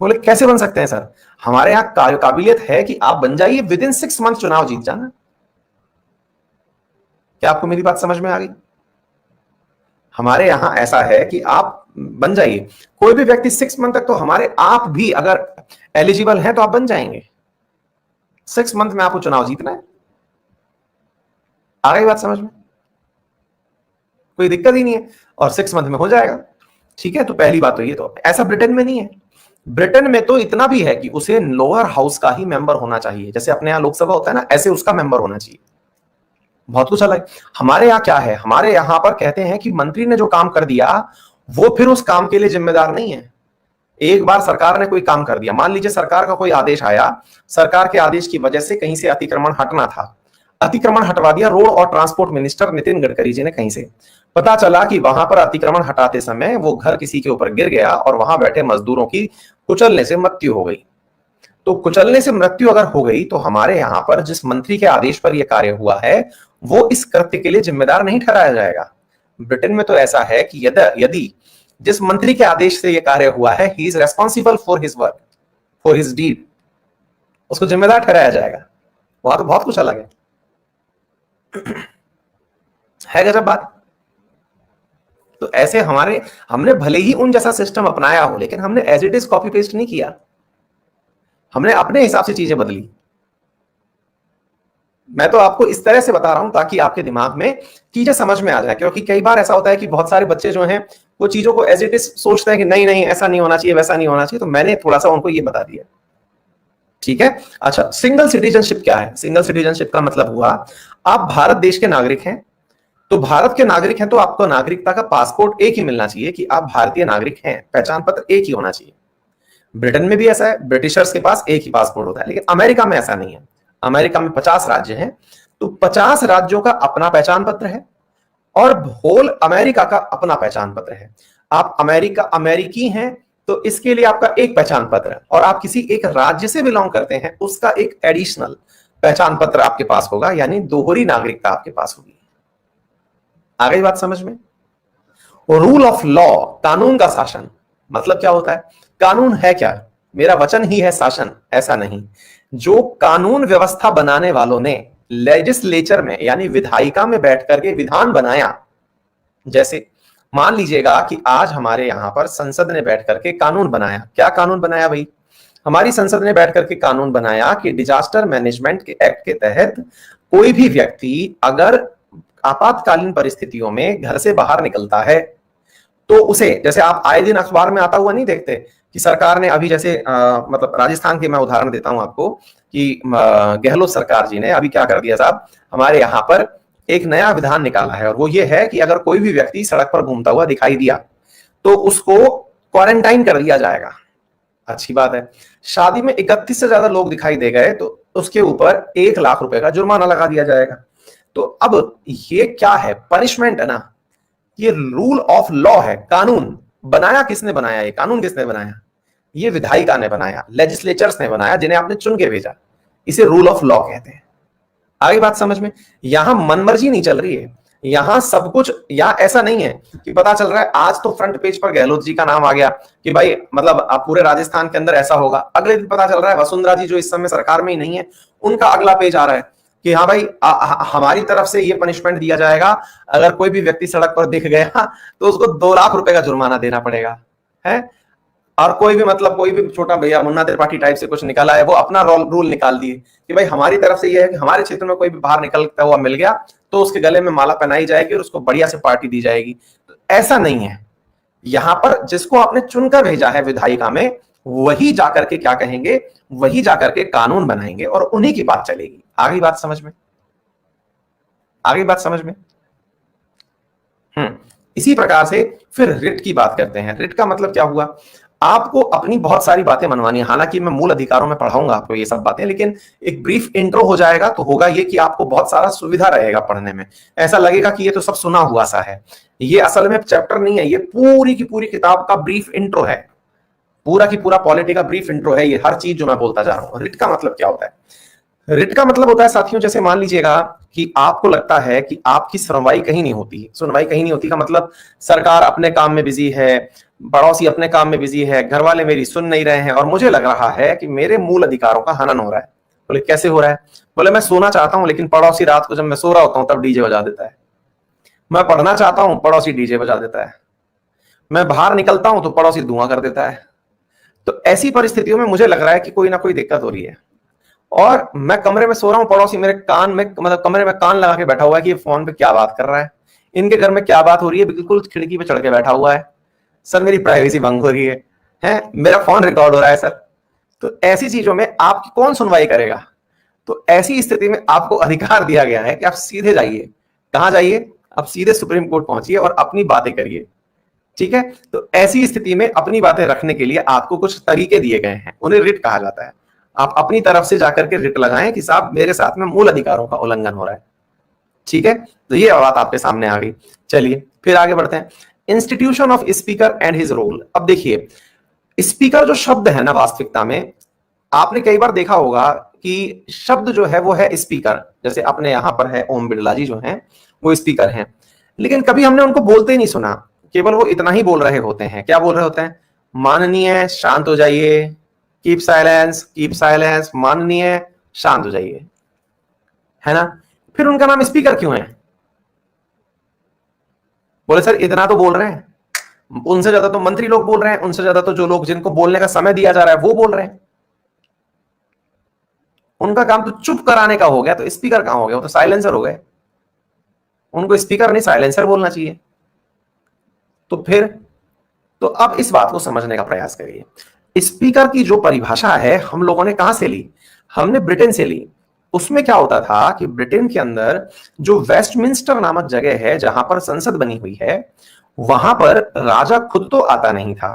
बोले कैसे बन सकते हैं सर? हमारे यहां काबिलियत है कि आप बन जाइए, विद इन 6 मंथ चुनाव जीत जाना। क्या आपको मेरी बात समझ में आ गई? हमारे यहां ऐसा है कि आप बन जाइए, कोई भी व्यक्ति 6 मंथ तक, तो हमारे आप भी अगर एलिजिबल हैं तो आप बन जाएंगे। 6 मंथ में आपको चुनाव जीतना है। आ गई बात समझ में? कोई दिक्कत ही नहीं है, और 6 मंथ में हो जाएगा। ठीक है, तो पहली बात तो ये, तो ऐसा ब्रिटेन में नहीं है। ब्रिटेन में तो इतना भी है कि उसे लोअर हाउस का ही मेंबर होना चाहिए, जैसे अपने यहां लोकसभा होता है ना, ऐसे उसका मेंबर होना चाहिए। बहुत कुछ अलग। हमारे यहाँ क्या है? हमारे यहां पर कहते हैं कि मंत्री ने जो काम कर दिया वो फिर उस काम के लिए जिम्मेदार नहीं है। एक बार सरकार ने कोई काम कर दिया, मान लीजिए सरकार का कोई आदेश आया, सरकार के आदेश की वजह से कहीं से अतिक्रमण हटना था, अतिक्रमण हटवा दिया रोड और ट्रांसपोर्ट मिनिस्टर नितिन गडकरी जी ने। कहीं से पता चला कि वहां पर अतिक्रमण हटाते समय वो घर किसी के ऊपर गिर गया और वहां बैठे मजदूरों की कुचलने से मृत्यु हो गई। तो कुचलने से मृत्यु अगर हो गई, तो हमारे यहां पर जिस मंत्री के आदेश पर यह कार्य हुआ है वो इस कृत्य के लिए जिम्मेदार नहीं ठहराया जाएगा। ब्रिटेन में तो ऐसा है कि यदि जिस मंत्री के आदेश से यह कार्य हुआ है, he is responsible for his work, for his deed, उसको जिम्मेदार ठहराया जाएगा। वहां तो बहुत कुछ अलग है गजब बात। तो ऐसे हमने भले ही उन जैसा सिस्टम अपनाया हो, लेकिन हमने as it is copy paste नहीं किया, हमने अपने हिसाब से चीजें बदली। मैं तो आपको इस तरह से बता रहा हूं ताकि आपके दिमाग में चीजें समझ में आ जाए, क्योंकि कई बार ऐसा होता है कि बहुत सारे बच्चे जो हैं वो चीजों को एज इट इज सोचते हैं कि नहीं नहीं ऐसा नहीं होना चाहिए, वैसा नहीं होना चाहिए। तो मैंने थोड़ा सा उनको ये बता दिया। ठीक है, अच्छा, सिंगल सिटीजनशिप क्या है? सिंगल सिटीजनशिप का मतलब हुआ आप भारत देश के नागरिक हैं, तो भारत के नागरिक हैं तो आपको नागरिकता का पासपोर्ट एक ही मिलना चाहिए कि आप भारतीय नागरिक हैं, पहचान पत्र एक ही होना चाहिए। ब्रिटेन में भी ऐसा है, ब्रिटिशर्स के पास एक ही पासपोर्ट होता है, लेकिन अमेरिका में ऐसा नहीं है। अमेरिका में 50 राज्य हैं, तो 50 राज्यों का अपना पहचान पत्र है और होल अमेरिका का अपना पहचान पत्र है। आप अमेरिकी हैं तो इसके लिए आपका एक पहचान पत्र है, और आप किसी एक राज्य से बिलोंग करते हैं उसका एक एडिशनल पहचान पत्र आपके पास होगा, यानी दोहरी नागरिकता आपके पास होगी। आ गई बात समझ में? रूल ऑफ लॉ, कानून का शासन, मतलब क्या होता है? कानून है क्या? मेरा वचन ही है शासन, ऐसा नहीं। जो कानून व्यवस्था बनाने वालों ने लेजिस्लेचर में यानी विधायिका में बैठ करके विधान बनाया, जैसे मान लीजिएगा कि आज हमारे यहां पर संसद ने बैठ करके कानून बनाया। क्या कानून बनाया भाई? हमारी संसद ने बैठ करके कानून बनाया कि डिजास्टर मैनेजमेंट के एक्ट के तहत कोई भी व्यक्ति अगर आपातकालीन परिस्थितियों में घर से बाहर निकलता है तो उसे, जैसे आप आए दिन अखबार में आता हुआ नहीं देखते कि सरकार ने अभी जैसे मतलब राजस्थान के मैं उदाहरण देता हूं आपको कि गहलोत सरकार जी ने अभी क्या कर दिया साहब, हमारे यहाँ पर एक नया विधान निकाला है, और वो ये है कि अगर कोई भी व्यक्ति सड़क पर घूमता हुआ दिखाई दिया तो उसको क्वारंटाइन कर दिया जाएगा। अच्छी बात है। शादी में 31 से ज्यादा लोग दिखाई दे गए तो उसके ऊपर 1 लाख रुपए का जुर्माना लगा दिया जाएगा। तो अब ये क्या है? पनिशमेंट है ना, ये रूल ऑफ लॉ है। कानून बनाया किसने बनाया? ये कानून किसने बनाया? ये विधायिका ने बनाया, लेजिस्लेचर्स ने बनाया, जिन्हें आपने चुन के भेजा। इसे रूल ऑफ लॉ कहते हैं। आगे बात समझ में? यहां मनमर्जी नहीं चल रही है, यहां सब कुछ, यहां ऐसा नहीं है कि पता चल रहा है आज तो फ्रंट पेज पर गहलोत जी का नाम आ गया कि भाई मतलब पूरे राजस्थान के अंदर ऐसा होगा, अगले दिन पता चल रहा है वसुंधरा जी जो इस समय सरकार में ही नहीं है उनका अगला पेज आ रहा है कि हाँ भाई हमारी तरफ से ये पनिशमेंट दिया जाएगा, अगर कोई भी व्यक्ति सड़क पर दिख गया तो उसको 2 लाख रुपए का जुर्माना देना पड़ेगा। है और कोई भी मतलब कोई भी छोटा भैया मुन्ना त्रिपाठी टाइप से कुछ निकाला है, वो अपना रूल निकाल दिए कि भाई हमारी तरफ से ये है कि हमारे क्षेत्र में कोई भी बाहर निकलता हुआ मिल गया तो उसके गले में माला पहनाई जाएगी और उसको बढ़िया से पार्टी दी जाएगी। तो ऐसा नहीं है। यहां पर जिसको आपने चुनकर भेजा है विधायिका में, वही जाकर के क्या कहेंगे, वही जाकर के कानून बनाएंगे और उन्हीं की बात चलेगी। आ गई बात समझ में? आ गई बात समझ में? इसी प्रकार से फिर रिट की बात करते हैं। रिट का मतलब क्या हुआ? आपको अपनी बहुत सारी बातें मनवानी है। हालांकि मैं मूल अधिकारों में पढ़ाऊंगा आपको ये सब बातें, लेकिन एक ब्रीफ इंट्रो हो जाएगा तो होगा ये कि आपको बहुत सारा सुविधा रहेगा पढ़ने में। ऐसा लगेगा कि ये तो सब सुना हुआ सा है। ये असल में चैप्टर नहीं है, ये पूरी की पूरी किताब का ब्रीफ इंट्रो है। पूरा की पूरा पॉलिटी का ब्रीफ इंट्रो है ये, हर चीज जो मैं बोलता जा रहा हूं। रिट का मतलब क्या होता है? रिट का मतलब होता है साथियों, जैसे मान लीजिएगा कि आपको लगता है कि आपकी सुनवाई कहीं नहीं होती। सुनवाई कहीं नहीं होती का मतलब सरकार अपने काम में बिजी है, पड़ोसी अपने काम में बिजी है, घर वाले मेरी सुन नहीं रहे हैं और मुझे लग रहा है कि मेरे मूल अधिकारों का हनन हो रहा है। बोले कैसे हो रहा है? बोले मैं सोना चाहता हूं लेकिन पड़ोसी रात को जब मैं सो रहा होता हूं तब डीजे बजा देता है। मैं पढ़ना चाहता हूं, पड़ोसी डीजे बजा देता है। मैं बाहर निकलता हूं तो पड़ोसी धुआं कर देता है। तो ऐसी परिस्थितियों में मुझे लग रहा है कि कोई ना कोई दिक्कत हो रही है और मैं कमरे में सो रहा हूं, पड़ोसी मेरे कान में मतलब कमरे में कान लगा के बैठा हुआ है कि ये फोन पे क्या बात कर रहा है, इनके घर में क्या बात हो रही है, बिल्कुल खिड़की पे चढ़ के बैठा हुआ है। सर मेरी प्राइवेसी भंग हो रही है, मेरा फोन रिकॉर्ड हो रहा है सर। तो ऐसी चीजों में आपकी कौन सुनवाई करेगा? तो ऐसी स्थिति में आपको अधिकार दिया गया है कि आप सीधे जाइए। कहां जाइए? आप सीधे सुप्रीम कोर्ट पहुंचिए और अपनी बातें करिए। ठीक है? तो ऐसी स्थिति में अपनी बातें रखने के लिए आपको कुछ तरीके दिए गए हैं, उन्हें रिट कहा जाता है। आप अपनी तरफ से जाकर के रिट लगाएं कि साहब मेरे साथ में मूल अधिकारों का उल्लंघन हो रहा है। ठीक है? तो ये बात आपके सामने आ गई। चलिए फिर आगे बढ़ते हैं। Institution of speaker and his role. अब देखिए, स्पीकर जो शब्द है ना, वास्तविकता में आपने कई बार देखा होगा कि शब्द जो है वो है स्पीकर। जैसे अपने यहां पर है ओम बिरला जी जो हैं वो स्पीकर हैं, लेकिन कभी हमने उनको बोलते ही नहीं सुना। केवल वो इतना ही बोल रहे होते हैं। क्या बोल रहे होते हैं? माननीय शांत हो जाइए, कीप साइलेंस, माननीय शांत हो जाइए, है ना? फिर उनका नाम स्पीकर क्यों है? बोले सर इतना तो बोल रहे हैं, उनसे ज्यादा तो मंत्री लोग बोल रहे हैं, उनसे ज्यादा तो जो लोग जिनको बोलने का समय दिया जा रहा है वो बोल रहे हैं। उनका काम तो चुप कराने का हो गया, तो स्पीकर कहां हो गया? वो तो साइलेंसर हो गए। उनको स्पीकर नहीं साइलेंसर बोलना चाहिए। तो फिर तो अब इस बात को समझने का प्रयास करिए। स्पीकर की जो परिभाषा है हम लोगों ने कहां से ली? हमने ब्रिटेन से ली। उसमें क्या होता था कि ब्रिटेन के अंदर जो वेस्टमिंस्टर नामक जगह है जहां पर संसद बनी हुई है, वहां पर राजा खुद तो आता नहीं था।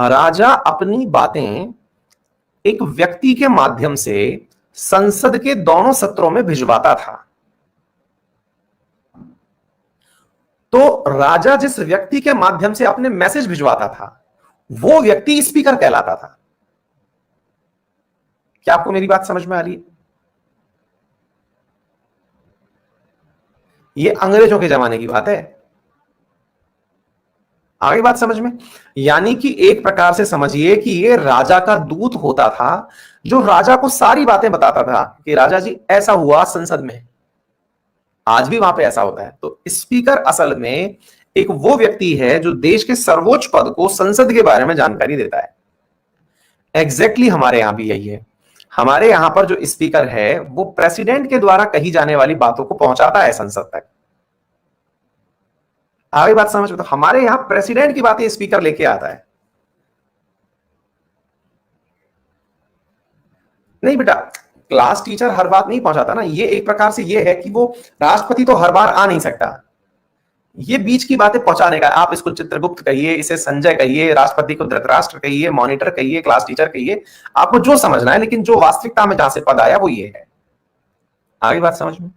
राजा अपनी बातें एक व्यक्ति के माध्यम से संसद के दोनों सत्रों में भिजवाता था। तो राजा जिस व्यक्ति के माध्यम से अपने मैसेज भिजवाता था वो व्यक्ति स्पीकर कहलाता था। क्या आपको मेरी बात समझ में आ रही है? ये अंग्रेजों के जमाने की बात है। आगे बात समझ में? यानी कि एक प्रकार से समझिए कि ये राजा का दूत होता था जो राजा को सारी बातें बताता था कि राजा जी ऐसा हुआ संसद में। आज भी वहां पे ऐसा होता है। तो स्पीकर असल में एक वो व्यक्ति है जो देश के सर्वोच्च पद को संसद के बारे में जानकारी देता है। एग्जैक्टली हमारे यहां भी यही है। हमारे यहां पर जो स्पीकर है वो प्रेसिडेंट के द्वारा कही जाने वाली बातों को पहुंचाता है संसद तक। आगे बात समझ में? तो हमारे यहां प्रेसिडेंट की बातें स्पीकर लेके आता है। नहीं बेटा, क्लास टीचर हर बात नहीं पहुंचाता ना। ये एक प्रकार से ये है कि वो राष्ट्रपति तो हर बार आ नहीं सकता, ये बीच की बातें पहुंचाने का। आप इसको चित्रगुप्त कहिए, इसे संजय कहिए, राष्ट्रपति को धृतराष्ट्र कहिए, मॉनिटर कहिए, क्लास टीचर कहिए, आपको जो समझना है, लेकिन जो वास्तविकता में जहां से पद आया वो ये है। आगे बात समझ में?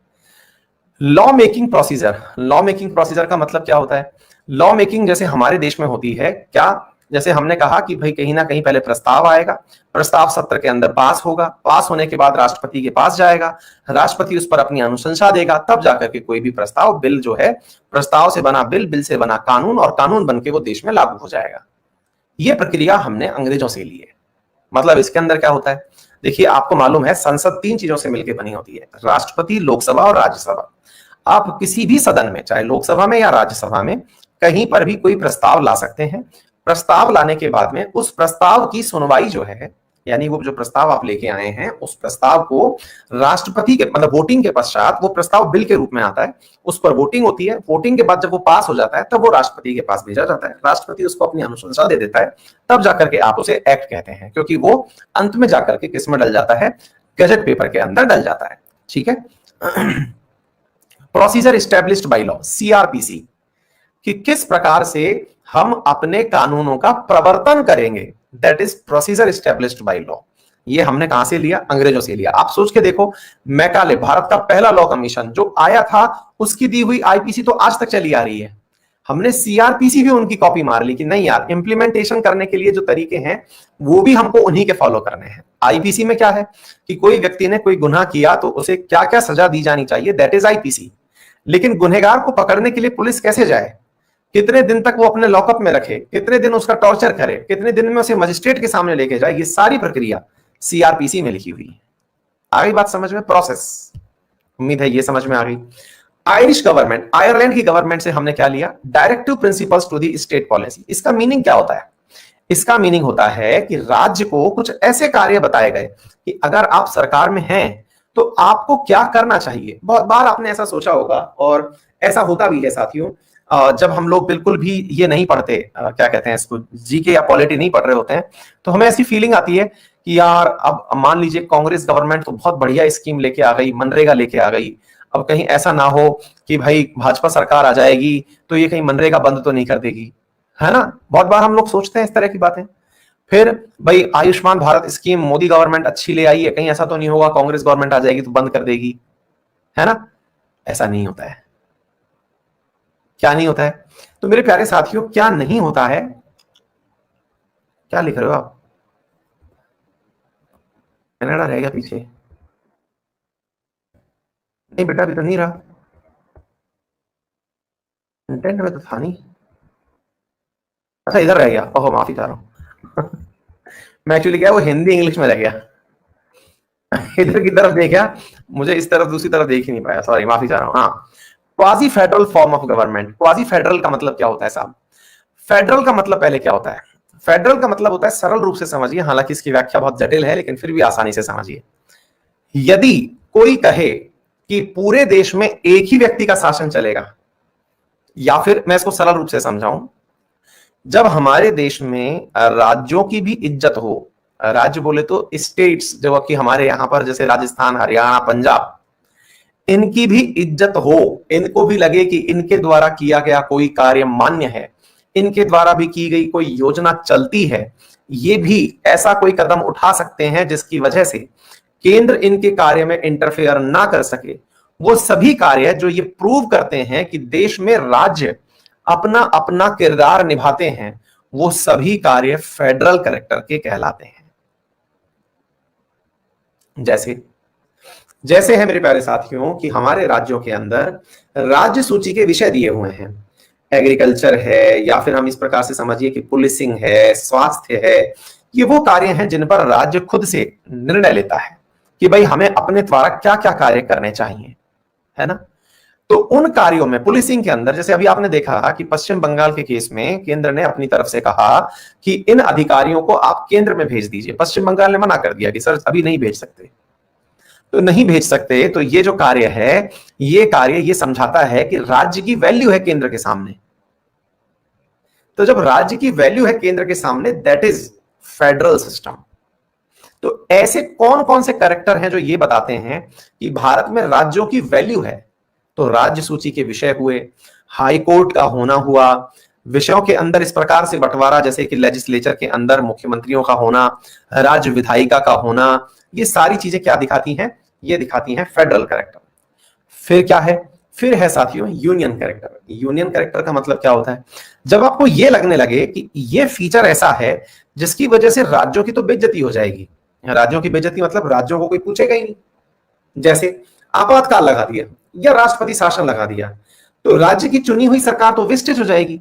Law making procedure. Law making procedure का मतलब क्या होता है? लॉ मेकिंग जैसे हमारे देश में होती है क्या? जैसे हमने कहा कि भाई कहीं ना कहीं पहले प्रस्ताव आएगा, प्रस्ताव सत्र के अंदर पास होगा, पास होने के बाद राष्ट्रपति के पास जाएगा, राष्ट्रपति उस पर अपनी अनुशंसा देगा, तब जाकर के कोई भी प्रस्ताव, बिल जो है, प्रस्ताव से बना बिल, बिल से बना कानून, और कानून बन के वो देश में लागू हो जाएगा। ये प्रक्रिया हमने अंग्रेजों से ली है। मतलब इसके अंदर क्या होता है? देखिए, आपको मालूम है संसद 3 चीजों से मिलकर बनी होती है, राष्ट्रपति, लोकसभा और राज्यसभा। आप किसी भी सदन में, चाहे लोकसभा में या राज्यसभा में, कहीं पर भी कोई प्रस्ताव ला सकते हैं, प्रस्ताव लाने के बाद में उस प्रस्ताव की सुनवाई जो है, यानी वो जो प्रस्ताव आप लेके आए हैं उस प्रस्ताव को राष्ट्रपति के मतलब वोटिंग के पश्चात वो प्रस्ताव बिल के रूप में आता है, उस पर वोटिंग होती है, वोटिंग के बाद जब वो पास हो जाता है तब वो राष्ट्रपति के पास भेजा जाता है, राष्ट्रपति उसको अपनी अनुशंसा दे देता है, तब जाकर के आप उसे एक्ट कहते हैं, क्योंकि वो अंत में जाकर के किस में डल जाता है, गजट पेपर के अंदर डल जाता है। ठीक है। Procedure established by law, CrPC, कि किस प्रकार से हम अपने कानूनों का प्रवर्तन करेंगे, that is procedure established by law. ये हमने कहां से लिया, अंग्रेजों से लिया। आप सोच के देखो, मैकाले भारत का पहला लॉ कमीशन जो आया था, उसकी दी हुई आईपीसी तो आज तक चली आ रही है। हमने सीआरपीसी भी उनकी कॉपी मार ली कि नहीं यार, इंप्लीमेंटेशन करने के लिए जो तरीके हैं वो भी हमको उन्हीं के फॉलो करने हैं। आईपीसी में क्या है कि कोई व्यक्ति ने कोई गुनाह किया तो उसे क्या क्या सजा दी जानी चाहिए, दैट इज आईपीसी। लेकिन गुनहगार को पकड़ने के लिए पुलिस कैसे जाए, कितने दिन तक वो अपने लॉकअप में रखे, कितने दिन उसका टॉर्चर करे, कितने दिन में उसे मजिस्ट्रेट के सामने लेके जाए, ये सारी प्रक्रिया सीआरपीसी में लिखी हुई है। आ गई बात समझ में, प्रोसेस। उम्मीद है ये समझ में आ गई। आयरिश गवर्नमेंट, आयरलैंड की गवर्नमेंट से हमने क्या लिया, directive principles to the state policy. इसका मीनिंग क्या होता है, इसका मीनिंग होता है कि राज्य को कुछ ऐसे कार्य बताए गए कि अगर आप सरकार में हैं तो आपको क्या करना चाहिए। बहुत बार आपने ऐसा सोचा होगा और ऐसा होता भी है साथियों, जब हम लोग बिल्कुल भी ये नहीं पढ़ते, क्या कहते हैं इसको, जीके या पॉलिटी नहीं पढ़ रहे होते हैं, तो हमें ऐसी फीलिंग आती है कि यार अब मान लीजिए कांग्रेस गवर्नमेंट तो बहुत बढ़िया स्कीम लेके आ गई, मनरेगा लेके आ गई, अब कहीं ऐसा ना हो कि भाई भाजपा सरकार आ जाएगी तो ये कहीं मनरेगा बंद तो नहीं कर देगी, है ना। बहुत बार हम लोग सोचते हैं इस तरह की बातें। फिर भाई आयुष्मान भारत स्कीम मोदी गवर्नमेंट अच्छी ले आई है, कहीं ऐसा तो नहीं होगा कांग्रेस गवर्नमेंट आ जाएगी तो बंद कर देगी, है ना। ऐसा नहीं होता है। क्या नहीं होता है, तो मेरे प्यारे साथियों क्या नहीं होता है, क्या लिख रहे हो आप, कनाडा रह गया पीछे, नहीं बेटा अभी तो नहीं रहा, इंटेंट में तो था नहीं, अच्छा इधर रह गया, ओहो माफी चाह रहा हूं मैं एक्चुअली क्या वो हिंदी इंग्लिश में रह गया इधर की तरफ देखा, मुझे इस तरफ दूसरी तरफ देख ही नहीं पाया, सॉरी माफी चाह रहा हूं। हाँ, quasi federal form of government. Quasi federal का मतलब क्या होता है साहब, फेडरल का मतलब पहले क्या होता है, फेडरल का मतलब होता है, सरल रूप से समझिए, हालांकि इसकी व्याख्या बहुत जटिल है लेकिन फिर भी आसानी से समझिए। यदि कोई कहे कि पूरे देश में एक ही व्यक्ति का शासन चलेगा, या फिर मैं इसको सरल रूप से समझाऊं, जब हमारे देश में राज्यों की भी इज्जत हो, राज्य बोले तो स्टेट्स जो कि हमारे यहां पर जैसे राजस्थान, हरियाणा, पंजाब, इनकी भी इज्जत हो, इनको भी लगे कि इनके द्वारा किया गया कोई कार्य मान्य है, इनके द्वारा भी की गई कोई योजना चलती है, ये भी ऐसा कोई कदम उठा सकते हैं जिसकी वजह से केंद्र इनके कार्य में इंटरफेयर ना कर सके, वो सभी कार्य जो ये प्रूव करते हैं कि देश में राज्य अपना अपना किरदार निभाते हैं, वो सभी कार्य फेडरल कैरेक्टर के कहलाते हैं। जैसे जैसे है मेरे प्यारे साथियों कि हमारे राज्यों के अंदर राज्य सूची के विषय दिए हुए हैं, एग्रीकल्चर है, या फिर हम इस प्रकार से समझिए कि पुलिसिंग है, स्वास्थ्य है, ये वो कार्य हैं जिन पर राज्य खुद से निर्णय लेता है कि भाई हमें अपने द्वारा क्या क्या कार्य करने चाहिए, है ना। तो उन कार्यों में पुलिसिंग के अंदर, जैसे अभी आपने देखा कि पश्चिम बंगाल के केस में केंद्र ने अपनी तरफ से कहा कि इन अधिकारियों को आप केंद्र में भेज दीजिए, पश्चिम बंगाल ने मना कर दिया कि सर अभी नहीं भेज सकते, तो नहीं भेज सकते। तो ये जो कार्य है, ये कार्य ये समझाता है कि राज्य की वैल्यू है केंद्र के सामने। तो जब राज्य की वैल्यू है केंद्र के सामने, दैट इज फेडरल सिस्टम। तो ऐसे कौन कौन से कैरेक्टर हैं जो ये बताते हैं कि भारत में राज्यों की वैल्यू है, तो राज्य सूची के विषय हुए, हाई कोर्ट का होना हुआ, विषयों के अंदर इस प्रकार से बंटवारा जैसे कि लेजिस्लेचर के अंदर मुख्यमंत्रियों का होना, राज्य विधायिका का होना, ये सारी चीजें क्या दिखाती हैं, ये दिखाती हैं फेडरल कैरेक्टर। फिर क्या है, फिर है साथियों यूनियन कैरेक्टर। यूनियन कैरेक्टर का मतलब क्या होता है, जब आपको ये लगने लगे कि ये फीचर ऐसा है जिसकी वजह से राज्यों की तो बेइज्जती हो जाएगी, राज्यों की बेइज्जती मतलब राज्यों को कोई पूछेगा ही नहीं, जैसे आपातकाल लगा दिया या राष्ट्रपति शासन लगा दिया, तो राज्य की चुनी हुई सरकार तो वेस्टेज हो जाएगी।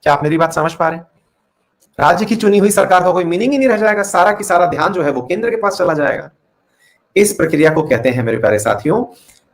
क्या आप मेरी बात समझ पा रहे हैं, राज्य की चुनी हुई सरकार का कोई मीनिंग ही नहीं रह जाएगा, सारा की सारा ध्यान जो है वो केंद्र के पास चला जाएगा। इस प्रक्रिया को कहते हैं मेरे प्यारे साथियों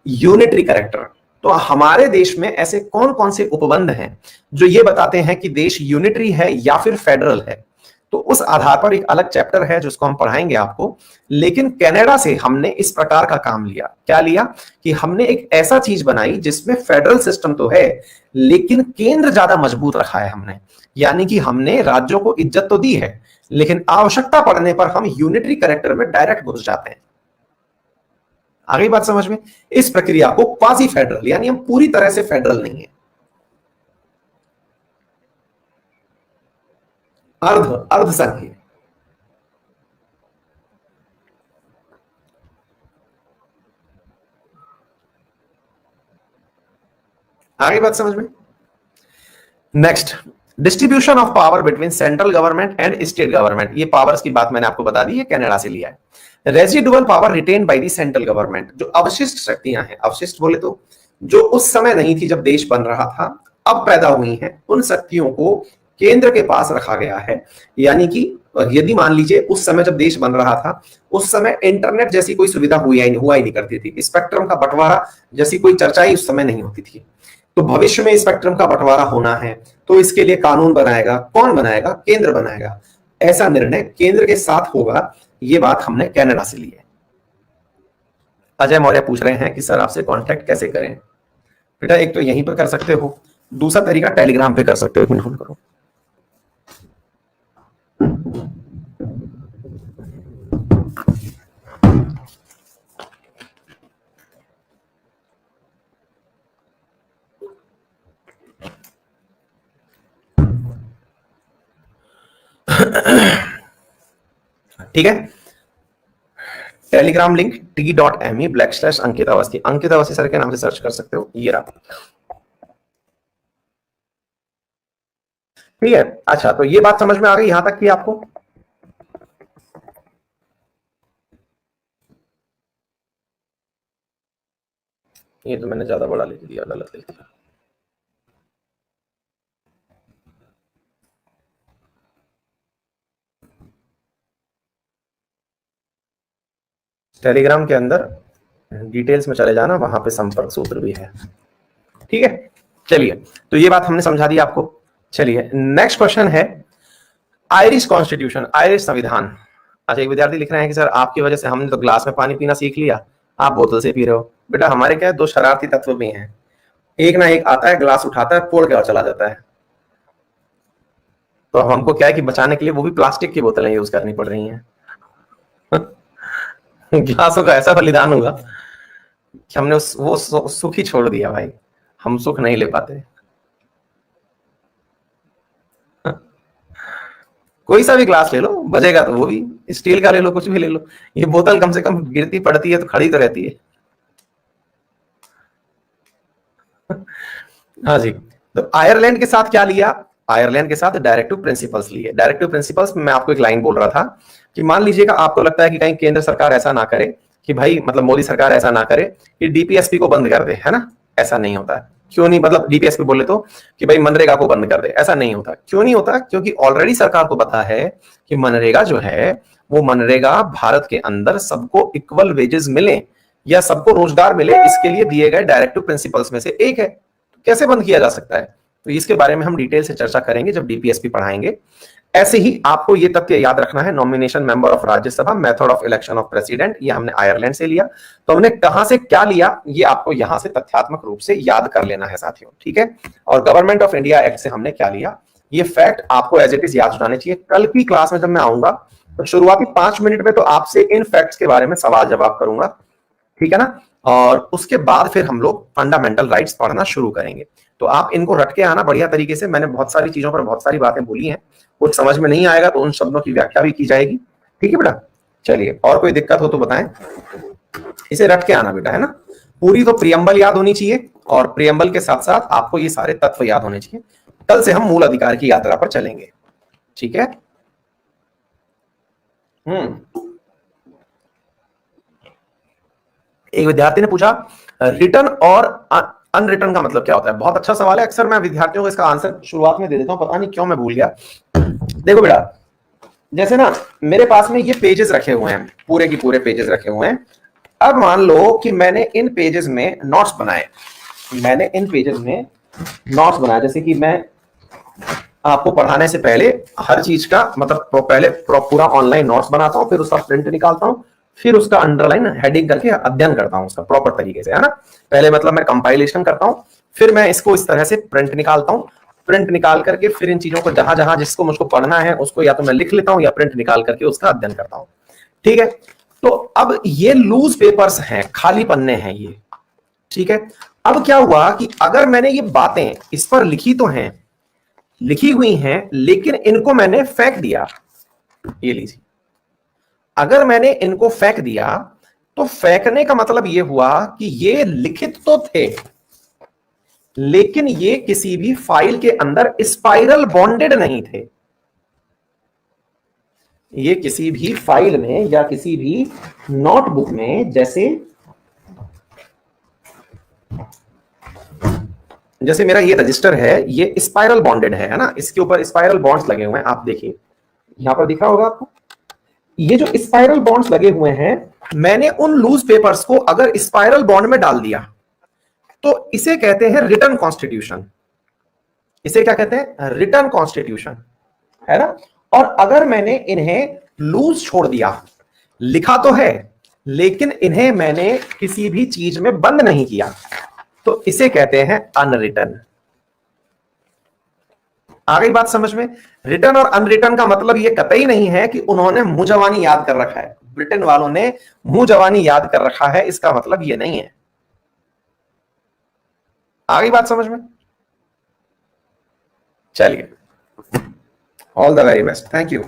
यूनिटरी कैरेक्टर। तो हमारे देश में ऐसे कौन कौन से उपबंध हैं जो ये बताते हैं कि देश यूनिटरी है या फिर फेडरल है, तो उस आधार पर एक अलग चैप्टर है जिसको हम पढ़ाएंगे आपको। लेकिन कनाडा से हमने इस प्रकार का काम लिया, क्या लिया कि हमने एक ऐसा चीज बनाई जिसमें फेडरल सिस्टम तो है लेकिन केंद्र ज्यादा मजबूत रखा है हमने। यानी कि हमने राज्यों को इज्जत तो दी है लेकिन आवश्यकता पड़ने पर हम यूनिटरी कैरेक्टर में डायरेक्ट घुस जाते हैं। आ गई बात समझ में? इस प्रक्रिया को क्वासी फेडरल, यानी हम पूरी तरह से फेडरल नहीं है, अर्ध संघीय। आगे बात समझ में? Next, distribution of power between central government and state government. ये पावर्स की बात मैंने आपको बता दी है, कनाडा से लिया है। Residual power written by the central government, जो अवशिष्ट शक्तियां हैं, अवशिष्ट बोले तो जो उस समय नहीं थी जब देश बन रहा था, अब पैदा हुई हैं, उन शक्तियों को केंद्र के पास रखा गया है। यानी कि यदि मान लीजिए उस समय जब देश बन रहा था, उस समय इंटरनेट जैसी कोई सुविधा हुआ ही नहीं करती थी, स्पेक्ट्रम का बंटवारा जैसी कोई चर्चा ही उस समय नहीं होती थी। तो भविष्य में स्पेक्ट्रम का बंटवारा होना है तो इसके लिए कानून बनाएगा, कौन बनाएगा? केंद्र बनाएगा। ऐसा निर्णय केंद्र के साथ होगा। ये बात हमने कनाडा से ली है। अजय मौर्य पूछ रहे हैं कि सर आपसे कांटेक्ट कैसे करें? बेटा एक तो यहीं पर कर सकते हो, दूसरा तरीका टेलीग्राम पे कर सकते हो। फोन करो। ठीक है, टेलीग्राम लिंक t.me/अंकित अवस्थी, अंकित अवस्थी सर के नाम से सर्च कर सकते हो। ये रहा। ठीक है, अच्छा तो ये बात समझ में आ गई यहां तक कि आपको? ये तो मैंने ज्यादा बड़ा लिख दिया, गलत लिख दिया। टेलीग्राम के अंदर डिटेल्स में चले जाना, वहां पे संपर्क सूत्र भी है। ठीक है, चलिए तो ये बात हमने समझा दी आपको। चलिए नेक्स्ट क्वेश्चन है आयरिश कॉन्स्टिट्यूशन, आयरिश संविधान। अच्छा, एक विद्यार्थी लिख रहे हैं कि सर आपकी वजह से हमने तो ग्लास में पानी पीना सीख लिया, आप बोतल से पी रहे हो। बेटा हमारे क्या है, दो शरारती तत्व भी हैं, एक ना एक आता है, ग्लास उठाता है, फोड़ के और चला जाता है। तो हमको क्या है कि बचाने के लिए वो भी प्लास्टिक की बोतलें यूज करनी पड़ रही हैं। गिलासों का ऐसा बलिदान होगा कि हमने वो सुख ही छोड़ दिया भाई, हम सुख नहीं ले पाते। कोई सा भी ग्लास ले लो, बजेगा तो वो भी स्टील का ले लो, कुछ भी ले लो। ये बोतल कम से कम गिरती पड़ती है तो खड़ी तो रहती है। हाँ जी, तो आयरलैंड के साथ क्या लिया? आयरलैंड के साथ डायरेक्टिव प्रिंसिपल्स लिए। डायरेक्टिव प्रिंसिपल्स में मैं आपको एक लाइन बोल रहा था कि मान लीजिएगा आपको लगता है कि कहीं केंद्र सरकार ऐसा ना करे कि भाई मतलब मोदी सरकार ऐसा ना करे कि डीपीएसपी को बंद कर दे, है ना? ऐसा नहीं होता है। क्यों नहीं? मतलब डीपीएसपी बोले तो कि भाई मनरेगा को बंद कर दे, ऐसा नहीं होता। क्यों नहीं होता? क्योंकि ऑलरेडी सरकार को पता है कि मनरेगा जो है वो मनरेगा भारत के अंदर सबको इक्वल वेजेस मिले या सबको रोजगार मिले, इसके लिए दिए गए डायरेक्टिव प्रिंसिपल्स में से एक है। तो कैसे बंद किया जा सकता है? तो इसके बारे में हम डिटेल से चर्चा करेंगे जब डीपीएसपी पढ़ाएंगे। ऐसे ही आपको ये तथ्य याद रखना है, nomination member of Rajya Sabha, method of election of president, ये हमने आयरलैंड से लिया। तो हमने कहां से क्या लिया ये आपको यहां से तथ्यात्मक रूप से याद कर लेना है साथियों, ठीक है? और गवर्नमेंट ऑफ इंडिया एक्ट से हमने क्या लिया, ये फैक्ट आपको एज इट इज याद होने चाहिए। कल की क्लास में जब मैं आऊंगा तो शुरुआती 5 मिनट में तो आपसे इन फैक्ट्स के बारे में सवाल जवाब करूंगा, ठीक है ना? और उसके बाद फिर हम लोग फंडामेंटल राइट्स पढ़ना शुरू करेंगे। तो आप इनको रट के आना बढ़िया तरीके से। मैंने बहुत सारी चीजों पर बहुत सारी बातें बोली हैं, कुछ समझ में नहीं आएगा तो उन शब्दों की व्याख्या भी की जाएगी, ठीक है बेटा? चलिए, और कोई दिक्कत हो तो बताएं। इसे रट के आना बेटा, है ना? पूरी तो प्रियम्बल याद होनी चाहिए और प्रियम्बल के साथ साथ आपको ये सारे तत्व याद होने चाहिए। कल से हम मूल अधिकार की यात्रा पर चलेंगे, ठीक है? एक विद्यार्थी ने पूछा रिटर्न और अनरिटर्न का मतलब क्या होता है? बहुत अच्छा सवाल है। अक्सर मैं विद्यार्थियों को इसका आंसर शुरुआत में दे देता हूं, पता नहीं क्यों मैं भूल गया। देखो बेटा, जैसे ना मेरे पास में ये पेजेस रखे हुए हैं, पूरे की पूरे पेजेस रखे हुए हैं। अब मान लो कि मैंने इन पेजेस में नोट्स बनाए, मैंने इन पेजेस में नोट्स बनाया, जैसे कि मैं आपको पढ़ाने से पहले हर चीज का मतलब पहले पूरा ऑनलाइन नोट्स बनाता हूं, फिर उसका प्रिंट निकालता हूं, फिर उसका अंडरलाइन हेडिंग करके अध्ययन करता हूं उसका प्रॉपर तरीके से, है ना। पहले मतलब मैं कंपाइलेशन करता हूं, फिर मैं इसको इस तरह से प्रिंट निकालता हूं, प्रिंट निकाल करके फिर इन चीजों को जहां जहां जिसको मुझको पढ़ना है उसको या तो मैं लिख लेता हूं या प्रिंट निकाल करके उसका अध्ययन करता हूं। ठीक है, तो अब ये लूज पेपर्स हैं, खाली पन्ने हैं ये। ठीक है, अब क्या हुआ कि अगर मैंने ये बातें इस पर लिखी तो हैं, लिखी हुई हैं, लेकिन इनको मैंने फेंक दिया, ये लीजिए, अगर मैंने इनको फेंक दिया तो फेंकने का मतलब ये हुआ कि ये लिखित तो थे लेकिन ये किसी भी फाइल के अंदर स्पाइरल बॉन्डेड नहीं थे। ये किसी भी फाइल में या किसी भी नोटबुक में, जैसे मेरा ये रजिस्टर है, ये स्पाइरल बॉन्डेड है ना, इसके ऊपर स्पाइरल बॉन्ड्स लगे हुए हैं, आप देखिए यहां पर दिख रहा होगा आपको, ये जो स्पाइरल बॉन्ड्स लगे हुए हैं, मैंने उन लूज पेपर्स को अगर स्पाइरल बॉन्ड में डाल दिया तो इसे कहते हैं रिटर्न कॉन्स्टिट्यूशन। इसे क्या कहते हैं? रिटर्न कॉन्स्टिट्यूशन, है ना। और अगर मैंने इन्हें लूज छोड़ दिया, लिखा तो है लेकिन इन्हें मैंने किसी भी चीज में बंद नहीं किया, तो इसे कहते हैं अनरिटर्न। आ गई बात समझ में? रिटर्न और अनरिटर्न का मतलब ये कतई नहीं है कि उन्होंने मुंह जवानी याद कर रखा है, ब्रिटेन वालों ने मुंह जवानी याद कर रखा है, इसका मतलब ये नहीं है। आ गई बात समझ में? चलिए, all the very best, thank you.